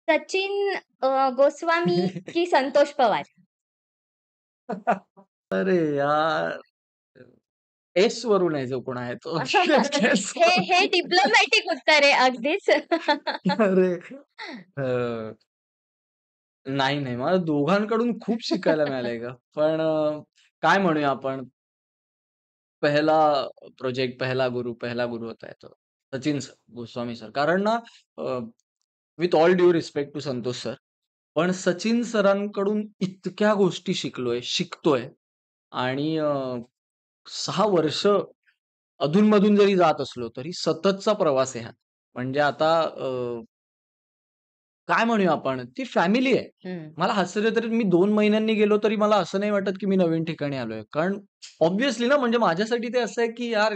सचिन गोस्वामी की संतोष पवार? अरे यार! एस वरून आहे जो कोण आहे तो. गेस हे डिप्लोमॅटिक उत्तर आहे अगदीच. अरे! अ, नाही, नाही. मला दोघांकडून खूप शिकायला मिळालंय गं. पण काय म्हणूया आपण, पहिला प्रोजेक्ट, पहला गुरु होता है तो सचिन सर, गोस्वामी सर. कारण ना with all due respect to Santosh sir, पण सचिन सरांकडून इतक्या गोष्टी शिकलोय, शिकतोय आणि 6 वर्ष अधून-मधून जरी जात असलो, तरी सततचा प्रवास आहे हा. म्हणजे आता काय म्हणूया आपण, ती फॅमिली आहे. हं. मला आश्चर्य तरी मी 2 महिन्यांनी गेलो तरी मला असं नाही वाटत, की मी नवीन ठिकाणी आलोय. कारण ऑब्व्हियसली ना म्हणजे माझ्यासाठी ते असं आहे, की यार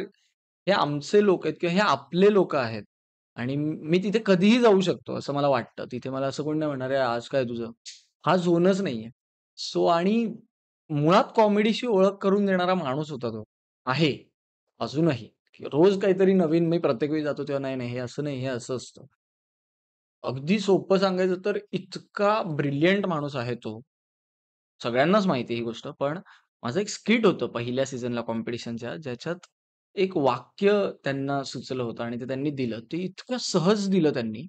हे आमचे लोक आहेत किंवा हे आपले लोकं आहेत आणि मी तिथे कधीही जाऊ शकतो असं मला वाटतं. तिथे मला असं कोणी नाही म्हणणार, "अरे आज काय तुझं?" हा झोनच नाहीये. सो आणि मुळात कॉमेडीशी ओळख करून देणारा माणूस होता तो. आहे अजूनही. रोज काहीतरी नवीन मी प्रत्येक वेळी जातो तेव्हा नाही, नाही हे असं नाही, हे असं असतं. अगदी सोपं सांगायचं तर इतका ब्रिलियंट माणूस आहे तो. सगळ्यांनाच माहिती आहे ही गोष्ट. पण माझं एक स्किट होतं पहिल्या सीझनला कॉम्पिटिशनच्या, ज्याच्यात एक वाक्य त्यांना सुचलं होतं आणि ते त्यांनी दिलं. ते इतकं सहज दिलं त्यांनी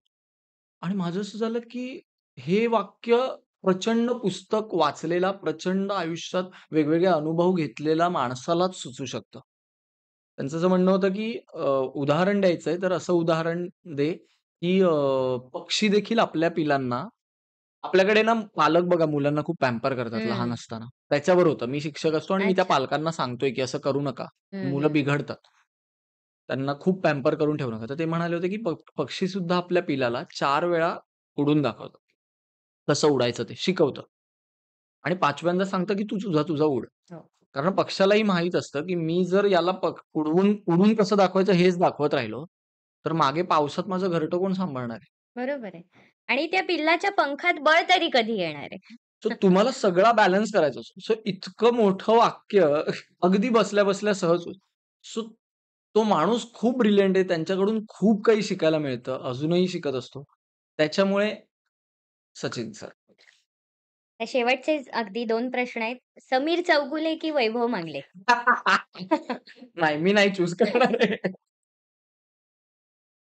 आणि माझं असं झालं, की हे वाक्य प्रचंड पुस्तक वाचलेला, प्रचंड आयुष्यात वेगवेगळे अनुभव घेतलेल्या माणसालाच सुचू शकतं. त्यांचं असं म्हणणं होतं, की उदाहरण द्यायचंय तर असं उदाहरण दे, की पक्षी देखील आपल्या पिलांना आपल्याकडे ना पालक बघा मुलांना खूप पॅम्पर करतात लहान हं. असताना. त्याच्यावर होतं. मी शिक्षक असतो आणि मी त्या अच्छा. पालकांना सांगतोय, की असं करू नका. हं, मुलं हं. बिघडतात. त्यांना खूप पॅम्पर करून ठेवू नका. तर ते म्हणाले होते, की पक्षीसुद्धा आपल्या पिलाला 4 वेळा उडून दाखवतं. कसं उडायचं ते शिकवतं आणि 5व्यांदा सांगतं, की "तू तुझा उड." हो. कारण पक्ष्यालाही माहीत असतं, की मी जर याला उडवून उडून कसं दाखवायचं हेच दाखवत राहिलो, तर मागे पावसात माझं घरटं कोण सांभाळणार आहे? बरोबर आहे. आणि त्या पिल्लाच्या पंखात बळ तरी कधी येणार आहे? सो तुम्हाला सगळा बॅलन्स करायचा असतो. सो इतकं मोठं वाक्य अगदी बसल्या-बसल्या सहज होईल. सो तो माणूस खूप ब्रिलियंट आहे. त्यांच्याकडून खूप काही शिकायला मिळतं. अजूनही शिकत असतो. त्याच्यामुळे सचिन सर. तर शेवटचेच अगदी 2 प्रश्न आहेत. समीर चौगुले की वैभव मांगले? नाही, मी नाही चूज करणार आहे.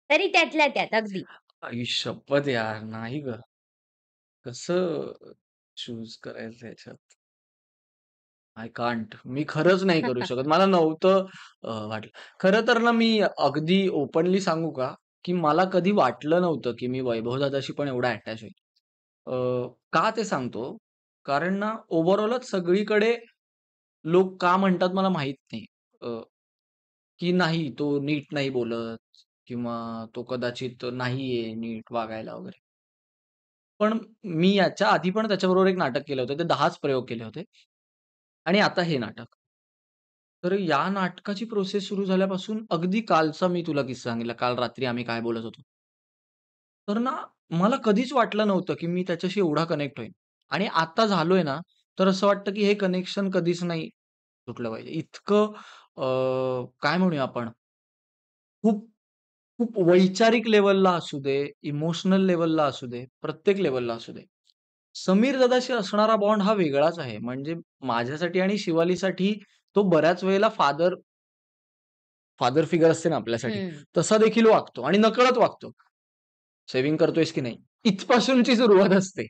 तरी त्यातल्या त्यात अगदी. आई शपथ यार! नाही गं. कसं चूज करायचं ह्याच्यात? I can't. मी खरंच नाही करू शकत. मला नव्हतं वाटलं. खरं तर ना मी अगदी ओपनली सांगू का, की मला कधी वाटलं नव्हतं, की मी वैभवदादाशी पण एवढा अटॅच होईल. का ते सांगतो, कारण ना ओव्हरऑलच सगळीकडे लोक का म्हणतात मला माहीत नाही. की नाही तो नीट नाही बोलत किंवा तो कदाचित नाहीये नीट वागायला वगैरे. पण मी याच्या आधी पण त्याच्याबरोबर एक नाटक केलं होतं. ते 10च प्रयोग केले होते आणि आता हे नाटक. तर या नाटकाची प्रोसेस सुरू झाल्यापासून अगदी कालचा मी तुला किस्सा सांगितला. काल रात्री आम्ही काय बोलत होतो. तर ना मला कधीच वाटलं नव्हतं, की मी त्याच्याशी एवढा कनेक्ट होईन आणि आता झालोय ना, तर असं वाटतं, की हे कनेक्शन कधीच नाही तुटलं पाहिजे. इतकं काय म्हणूया आपण खूप खूप वैचारिक लेव्हलला असू दे, इमोशनल लेव्हलला असू दे, प्रत्येक लेव्हलला असू दे. समीर दादाशी असणारा बॉन्ड हा वेगळाच आहे. म्हणजे माझ्यासाठी आणि शिवालीसाठी तो बऱ्याच वेळेला फादर फादर फिगर असते ना आपल्यासाठी, हं. तसा देखील वागतो आणि नकळत वागतो. शेव्हिंग करतोयस की नाही? इथपासूनची सुरुवात असते,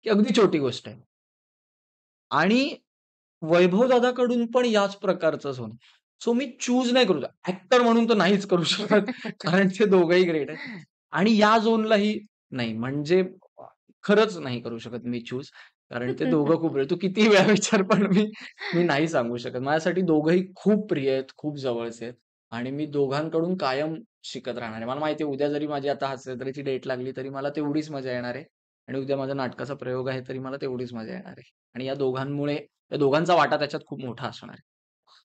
की अगदी छोटी गोष्ट आहे. आणि वैभव दादाकडून पण याच प्रकारचंच होणं. सो मी चूज नाही करू ॲक्टर म्हणून तर नाहीच करू शकत. कारण ते दोघंही ग्रेट आहेत. आणि या झोनलाही नाही म्हणजे खरंच नाही करू शकत मी चूज. कारण ते दोघं खूप तू कितीही वेळा विचार पण मी मी नाही सांगू शकत. माझ्यासाठी दोघंही खूप प्रिय आहेत, खूप जवळचे आहेत आणि मी दोघांकडून कायम शिकत राहणार आहे. मला माहिती आहे उद्या जरी माझी आता हास्य जत्रेची डेट लागली तरी मला तेवढीच मजा येणार आहे आणि उद्या माझ्या नाटकाचा प्रयोग आहे तरी मला तेवढीच मजा येणार आहे. आणि या दोघांमुळे त्या दोघांचा वाटा त्याच्यात खूप मोठा असणार आहे.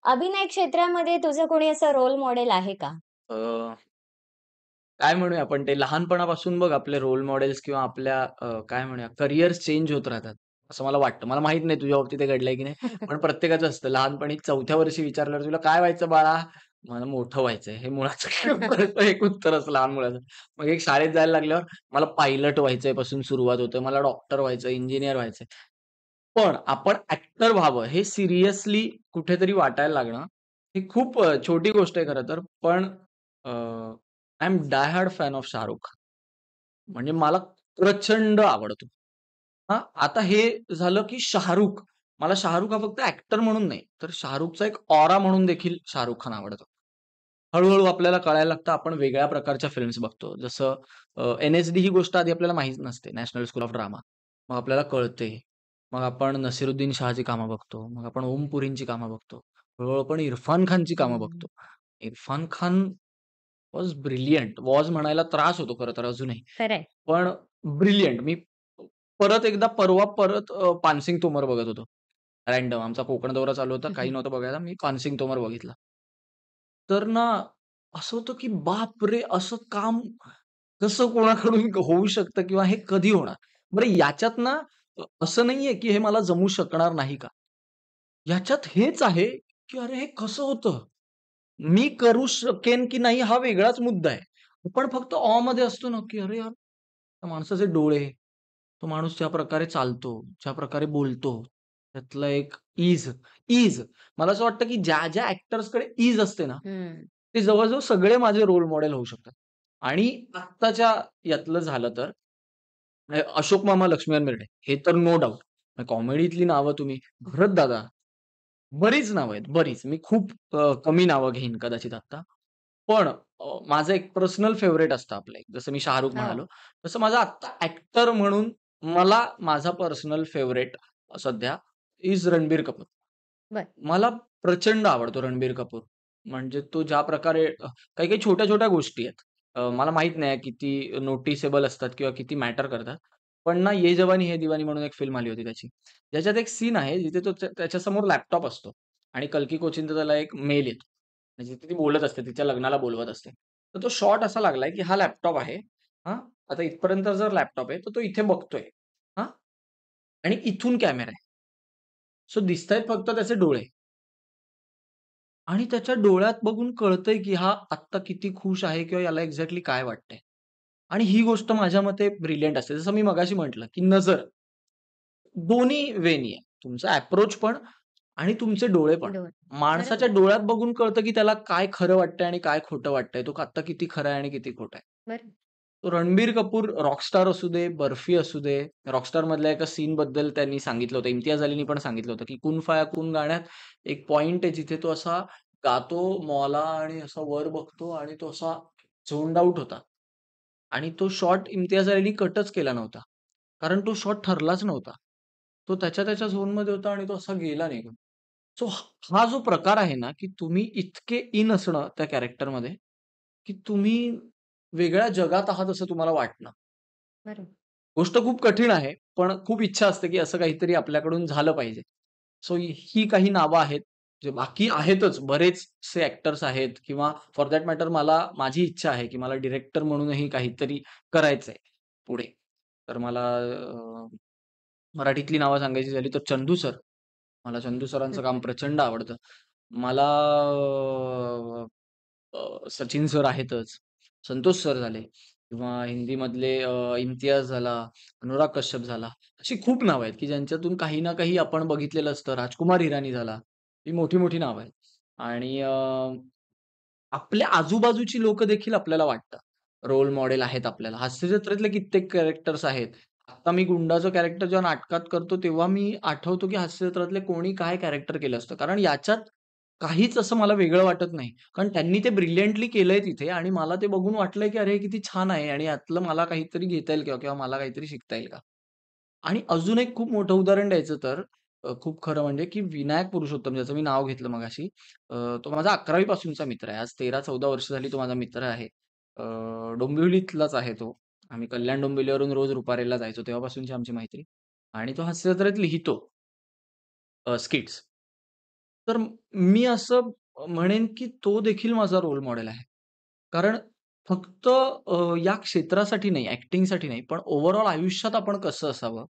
अभिनय क्षेत्रामध्ये तुझं कोणी असं रोल मॉडेल आहे का? अ, काय म्हणूया आपण ते लहानपणापासून बघ आपले रोल मॉडेल्स किंवा आपल्या काय म्हणूया करियर्स चेंज होत राहतात, असं मला वाटतं. मला माहीत नाही तुझ्या बाबतीत ते घडलंय की नाही. पण प्रत्येकाचं असतं लहानपणी 4थ्या वर्षी विचारल्यावर तुला काय व्हायचं बाळा? मला मोठं व्हायचंय. हे मुळाचं एक उत्तर असतं लहान मुलाचं. मग एक शाळेत जायला लागल्यावर मला पायलट व्हायचंय पासून सुरुवात होते. मला डॉक्टर व्हायचंय, इंजिनिअर व्हायचंय. पण आपण ॲक्टर व्हावं हे सिरियसली कुठेतरी वाटायला लागणं, ही खूप छोटी गोष्ट आहे खरं तर. पण I am die hard fan of Shahrukh Khan. म्हणजे मला प्रचंड आवडतो. हां, आता हे झालं की शाहरुख. मला शाहरुख हा फक्त ॲक्टर म्हणून नाही, तर शाहरुखचा एक ऑरा म्हणून देखील शाहरुख खान आवडतो. हळू-हळू आपल्याला कळायला लागतं, आपण वेगळ्या प्रकारच्या फिल्म्स बघतो. जसं एन-एस-डी ही गोष्ट आधी आपल्याला माहीत नसते, नॅशनल स्कूल ऑफ ड्रामा. मग आपल्याला कळते. मग आपण नसीरुद्दीन शहाची कामं बघतो. मग आपण ओम पुरींची कामं बघतो. हळू आपण इरफान खानची कामं हं. बघतो. Irfan Khan was brilliant. Was म्हणायला त्रास होतो खरं तर अजूनही. खरंय. पण ब्रिलियंट. मी परत एकदा परवा पानसिंग तोमर बघत होतो. रँडम आमचा कोकण दौरा चालू होता. काही नव्हतं बघायला. मी पानसिंग तोमर बघितला. तर ना असं होतं की बापरे! असं काम कसं कोणाकडून होऊ शकतं किंवा हे कधी होणार? बरं याच्यात ना असं नाहीये की हे मला जमू शकणार नाही का? ह्याच्यात हेच आहे की अरे हे कसं होतं? मी करू शकेन की नाही हा वेगळाच मुद्दा आहे. आपण फक्त ऑमध्ये असतो ना की अरे यार त्या माणसाचे डोळे, तो माणूस ज्या प्रकारे चालतो, ज्या प्रकारे बोलतो, त्यातलं एक ईज मला असं वाटतं, की ज्या ॲक्टर्सकडे ईज असते ना, हं. ते जवळ-जवळ सगळे माझे रोल मॉडेल होऊ शकतात. आणि आत्ताच्या यातलं झालं तर अशोक मामा लक्ष्मीकांत बेर्डे हे तर नो डाउट. कॉमेडीतली नावं तुम्ही भरत दादा, बरीच नावं आहेत, बरीच. मी खूप कमी नावं घेईन कदाचित आत्ता. पण माझं एक पर्सनल फेव्हरेट असतं आपलं एक. जसं मी शाहरुख हो. म्हणालो, तसं माझा आत्ता ॲक्टर म्हणून मला माझा पर्सनल फेव्हरेट सध्या इज रणबीर कपूर. बरं. मला प्रचंड आवडतो रणबीर कपूर. म्हणजे तो ज्या प्रकारे काही-काही छोट्या-छोट्या गोष्टी आहेत. मला माहीत नाही किती नोटिसेबल असतात किंवा किती मॅटर करतात. पण ना, ये जवानी है दीवानी म्हणून एक फिल्म आली होती त्याची. ज्याच्यात एक सीन आहे जिथे तो त्याच्यासमोर लॅपटॉप असतो आणि कल्की कोचिनचा त्याला एक मेल येतो. म्हणजे ती बोलत असते, तिच्या लग्नाला बोलवत असते. तर तो शॉट असा लागलाय, की हा लॅपटॉप आहे. हां, आता इथपर्यंत जर लॅपटॉप आहे, तर तो इथे बघतोय. हां, आणि इथून कॅमेरा आहे. सो दिसतायत फक्त त्याचे डोळे. आणि त्याच्या डोळ्यात बघून कळतंय, की हा आत्ता किती खुश आहे किंवा याला एक्झॅक्टली काय वाटतंय. आणि ही गोष्ट माझ्या मते ब्रिलियंट असते. जसं मी मगाशी म्हटलं, की नजर दोन्ही वेनी आहे. तुमचा अप्रोच पण आणि तुमचे डोळे पण. डोळे. माणसाच्या बरोबर. डोळ्यात बघून कळतं, की त्याला काय खरं वाटतंय आणि काय खोटं वाटतंय. तो आत्ता किती खरा आहे आणि किती खोटा आहे. बरं. तो रणबीर कपूर रॉकस्टार असू दे, बर्फी असू दे, रॉकस्टारमधल्या एका सीनबद्दल त्यांनी सांगितलं होतं. इम्तियाज अलीनी पण सांगितलं होतं, की कुन फाया कुन गाण्यात एक पॉइंट आहे जिथे तो असा गातो मौला आणि असा वर बघतो आणि तो असा झोन्ड आउट होता. आणि तो शॉट इम्तियाज अलीनी कटच केला नव्हता. कारण तो शॉट ठरलाच नव्हता. तो त्याच्या झोनमध्ये होता आणि तो असा गेला निघून. सो हा जो प्रकार आहे ना, की तुम्ही इतके इन असणं त्या कॅरेक्टरमध्ये, की तुम्ही वेगळ्या जगात आहात असं तुम्हाला वाटणं. बरोबर. गोष्ट खूप कठीण आहे, पण खूप इच्छा असते, की असं काहीतरी आपल्याकडून झालं पाहिजे. सो ही काही नावं आहेत, जे बाकी आहेतच बरेचसे ॲक्टर्स आहेत किंवा फॉर दॅट मॅटर माझी इच्छा आहे, की मला डिरेक्टर म्हणूनही काहीतरी करायचंय पुढे. तर मला मराठीतली नावं सांगायची झाली तर चंदू सर. मला चंदू हं. सरांचं काम प्रचंड आवडतं. मला सचिन सर आहेतच. संतोष सर झाले किंवा हिंदीमधले इम्तियाज झाला, अनुराग कश्यप झाला. अशी खूप नावं आहेत, की ज्यांच्यातून काही ना काही आपण बघितलेलं असतं. राजकुमार हिरानी झाला. ही मोठी-मोठी नावं आहेत. आणि आपल्या आजूबाजूची लोकं देखील आपल्याला वाटतात. रोल मॉडेल आहेत आपल्याला. हास्यजत्रेतले कित्येक कॅरेक्टर्स आहेत. आता मी गुंडाचं कॅरेक्टर जेव्हा नाटकात करतो, तेव्हा मी आठवतो, की हास्यजत्रातले कोणी काय कॅरेक्टर केलं असतं. कारण याच्यात काहीच असं मला वेगळं वाटत नाही. कारण त्यांनी ते ब्रिलियंटली केलंय तिथे आणि मला ते बघून वाटलंय, की अरे, हे किती छान आहे आणि यातलं मला काहीतरी घेता येईल किंवा मला काहीतरी शिकता येईल का? आणि अजून एक खूप मोठं उदाहरण द्यायचं तर खूप खरं म्हणजे, की विनायक पुरुषोत्तम ज्याचं मी नाव घेतलं मगाशी. तो माझा 11वी पासूनचा मित्र आहे. आज 13-14 वर्ष झाली तो माझा मित्र आहे. अ, डोंबिवलीतलाच आहे तो. आम्ही कल्याण डोंबिवलीवरून रोज रुपारेलला जायचो तेव्हापासूनची आमची मैत्री. आणि तो हास्यजत्रेत लिहितो स्किट्स. तर मी असं म्हणेन, की तो देखील माझा रोल मॉडेल आहे. कारण फक्त या क्षेत्रासाठी नाही, ॲक्टिंगसाठी नाही, पण ओव्हरऑल आयुष्यात आपण कसं असावं,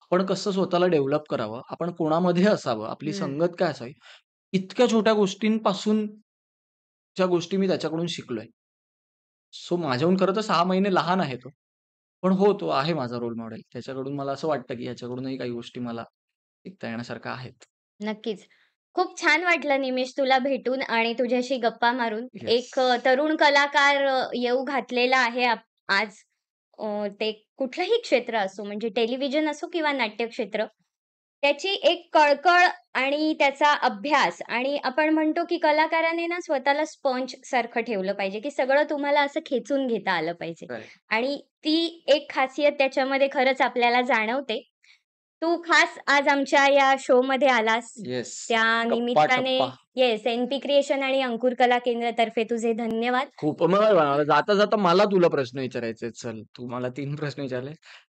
आपण कसं स्वतःला डेव्हलप करावं, आपण कोणामध्ये असावं, आपली हं. संगत काय असावी, इतक्या छोट्या गोष्टींपासून च्या गोष्टी मी त्याच्याकडून शिकलोय. सो माझ्याहून खरं तर 6 महिने लहान आहे तो. पण हो, तो आहे माझा रोल मॉडेल. त्याच्याकडून मला असं वाटतं, की ह्याच्याकडूनही काही गोष्टी मला शिकता येण्यासारख्या आहेत. नक्कीच. खूप छान वाटलं निमिष तुला भेटून आणि तुझ्याशी गप्पा मारून. येस. एक तरुण कलाकार येऊ घातलेला आहे आज. ते कुठलंही क्षेत्र असो म्हणजे टेलिव्हिजन असो किंवा नाट्यक्षेत्र. त्याची एक कळकळ आणि त्याचा अभ्यास आणि आपण म्हणतो की कलाकाराने ना स्वतःला स्पंज सारखं ठेवलं पाहिजे, की सगळं तुम्हाला असं खेचून घेता आलं पाहिजे. करेक्ट. आणि ती एक खासियत त्याच्यामध्ये खरंच आपल्याला जाणवते. तू खास आज आमच्या या शोमध्ये आलास. येस. त्या निमित्ताने गप्पा-टप्पा. येस, एन-पी क्रिएशन आणि अंकुर कला केंद्रातर्फे तुझे धन्यवाद. खूप मला जाता-जाता मला तुला प्रश्न विचारायचे आहेत. चल, तू मला 3 प्रश्न विचारले.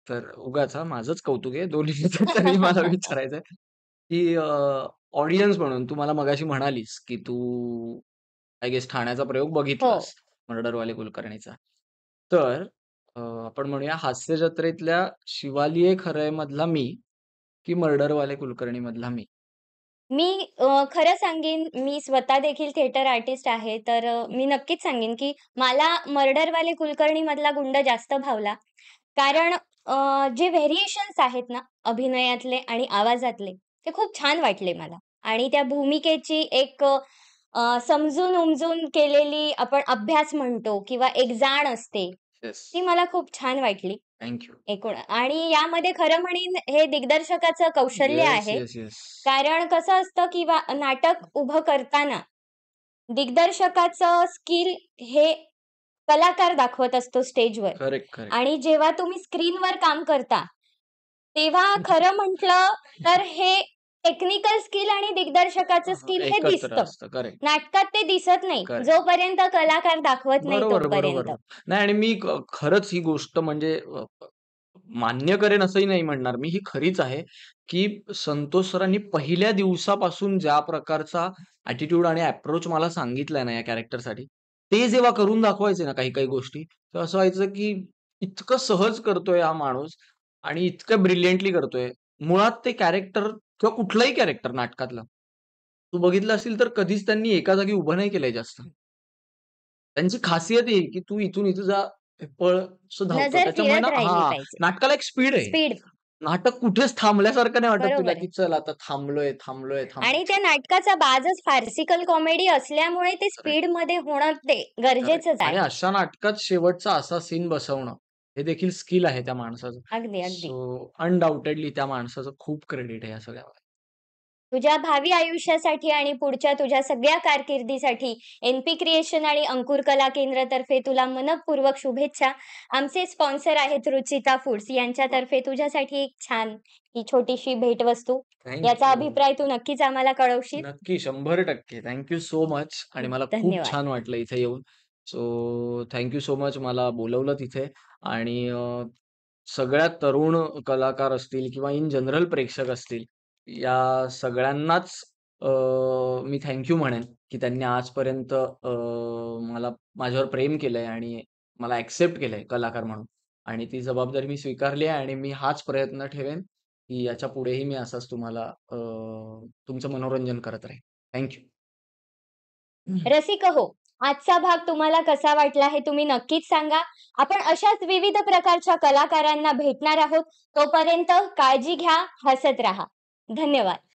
तर उगाच माझंच कौतुक आहे. दोन्हीचं तरी मला विचारायचं आहे, की ऑडियन्स म्हणून तू मला मगाशी म्हणालीस, की तू आय गेस ठाण्याचा प्रयोग हो. बघितलास, मर्डरवाले कुलकर्णीचा. तर आपण म्हणूया हास्य जत्रेतल्या शिवाली आहे खरंय मधला मी, की मर्डरवाले कुलकर्णी मधला मी? मी खरं सांगेन, मी स्वतः देखील थिएटर आर्टिस्ट आहे. तर मी नक्कीच सांगेन, की मला मर्डरवाले कुलकर्णीमधला गुंड जास्त भावला. कारण जे व्हेरिएशन्स आहेत ना, अभिनयातले आणि आवाजातले, ते खूप छान वाटले मला. आणि त्या भूमिकेची एक समजून-उमजून केलेली आपण अभ्यास म्हणतो किंवा एक जाण असते, येस. ती मला खूप छान वाटली थँक यू. एकूण. आणि यामध्ये खरं म्हणीन हे दिग्दर्शकाचं कौशल्य येस, आहे. Yes, yes. कारण कसं असतं, की नाटक उभं करताना दिग्दर्शकाचं स्किल हे कलाकार दाखवत असतो स्टेजवर. Correct, correct. आणि जेव्हा तुम्ही स्क्रीनवर काम करता, तेव्हा खरं म्हटलं तर हे टेक्निकल स्किल आणि दिग्दर्शकाचं स्किल हे एकत्र दिसतं. असतं. करेक्ट. नाटकात ते दिसत नाही. करेक्ट. जोपर्यंत कलाकार दाखवत नाही बरोबर, बरोबर. तोपर्यंत. नाही आणि मी खरंच ही गोष्ट म्हणजे मान्य करेन असंही नाही म्हणणार मी. ही खरीच आहे, की संतोष सरांनी पहिल्या दिवसापासून ज्या प्रकारचा ॲटिट्यूड आणि अप्रोच मला सांगितलाय ना या कॅरेक्टरसाठी, ते जेव्हा करून दाखवायचे ना काही-काही गोष्टी, तर असं व्हायचं की इतकं सहज करतोय हा माणूस आणि इतकं ब्रिलियंटली करतोय. मुळात ते कॅरेक्टर किंवा कुठलंही कॅरेक्टर नाटकातलं, तू बघितलं असेल तर कधीच त्यांनी एका जागी उभं नाही केलंय जास्त. त्यांची खासियत आहे, की तू इथून इथं जा, पळ, असं धावतो. नजर त्याच्यामुळे ना फिरत राहिली हां, पाहिजे. नाटकाला एक स्पीड आहे. स्पीड. नाटक कुठेच थांबल्यासारखं नाही वाटत तुला, बरोबर आहे. की चल आता थांबलोय, थांबलोय, आणि थांबलोय. त्या नाटकाचा बाजच फार्सिकल कॉमेडी असल्यामुळे ते करेक्ट, स्पीडमध्ये होणं ते करेक्ट. गरजेचंच आणि आहे. अशा नाटकात शेवटचा असा सीन बसवणं, हे देखील स्किल आहे त्या माणसाचं. अगदी, अगदी. सो अनडाउटेडली त्या माणसाचं खूप क्रेडिट आहे या सगळ्यावर. तुझ्या भावी आयुष्यासाठी आणि पुढच्या तुझ्या सगळ्या कारकिर्दीसाठी एन-पी क्रिएशन आणि अंकुर कला केंद्रातर्फे तुला मनःपूर्वक शुभेच्छा. आमचे स्पॉन्सर आहेत रुचिता फूड्स वाह! यांच्यातर्फे तुझ्यासाठी एक छान ही छोटीशी भेटवस्तू. थँक याचा यू. अभिप्राय तू नक्कीच आम्हाला कळवशील. नक्की 100% थँक यू सो मच आणि मला खूप धन्यवाद. छान वाटलं इथे येऊन. So thank you so much मला बोलवलं तिथे आणि सगळ्या तरुण कलाकार असतील किंवा इन जनरल प्रेक्षक असतील, या सगळ्यांनाच अ, मी थँक यू म्हणेन, की त्यांनी आजपर्यंत मला माझ्यावर प्रेम केलंय आणि मला एक्सेप्ट केलंय कलाकार म्हणून आणि ती जबाबदारी मी स्वीकारली आहे आणि मी हाच प्रयत्न ठेवेन, की याच्या पुढेही मी असाच तुम्हाला तुमचं मनोरंजन करत राहीन. Thank you. रसिक हो, आजचा भाग तुम्हाला कसा वाटला हे तुम्ही नक्कीच सांगा. आपण अशाच विविध प्रकारच्या कलाकारांना भेटणार आहोत. तोपर्यंत काळजी घ्या, हसत राहा. धन्यवाद.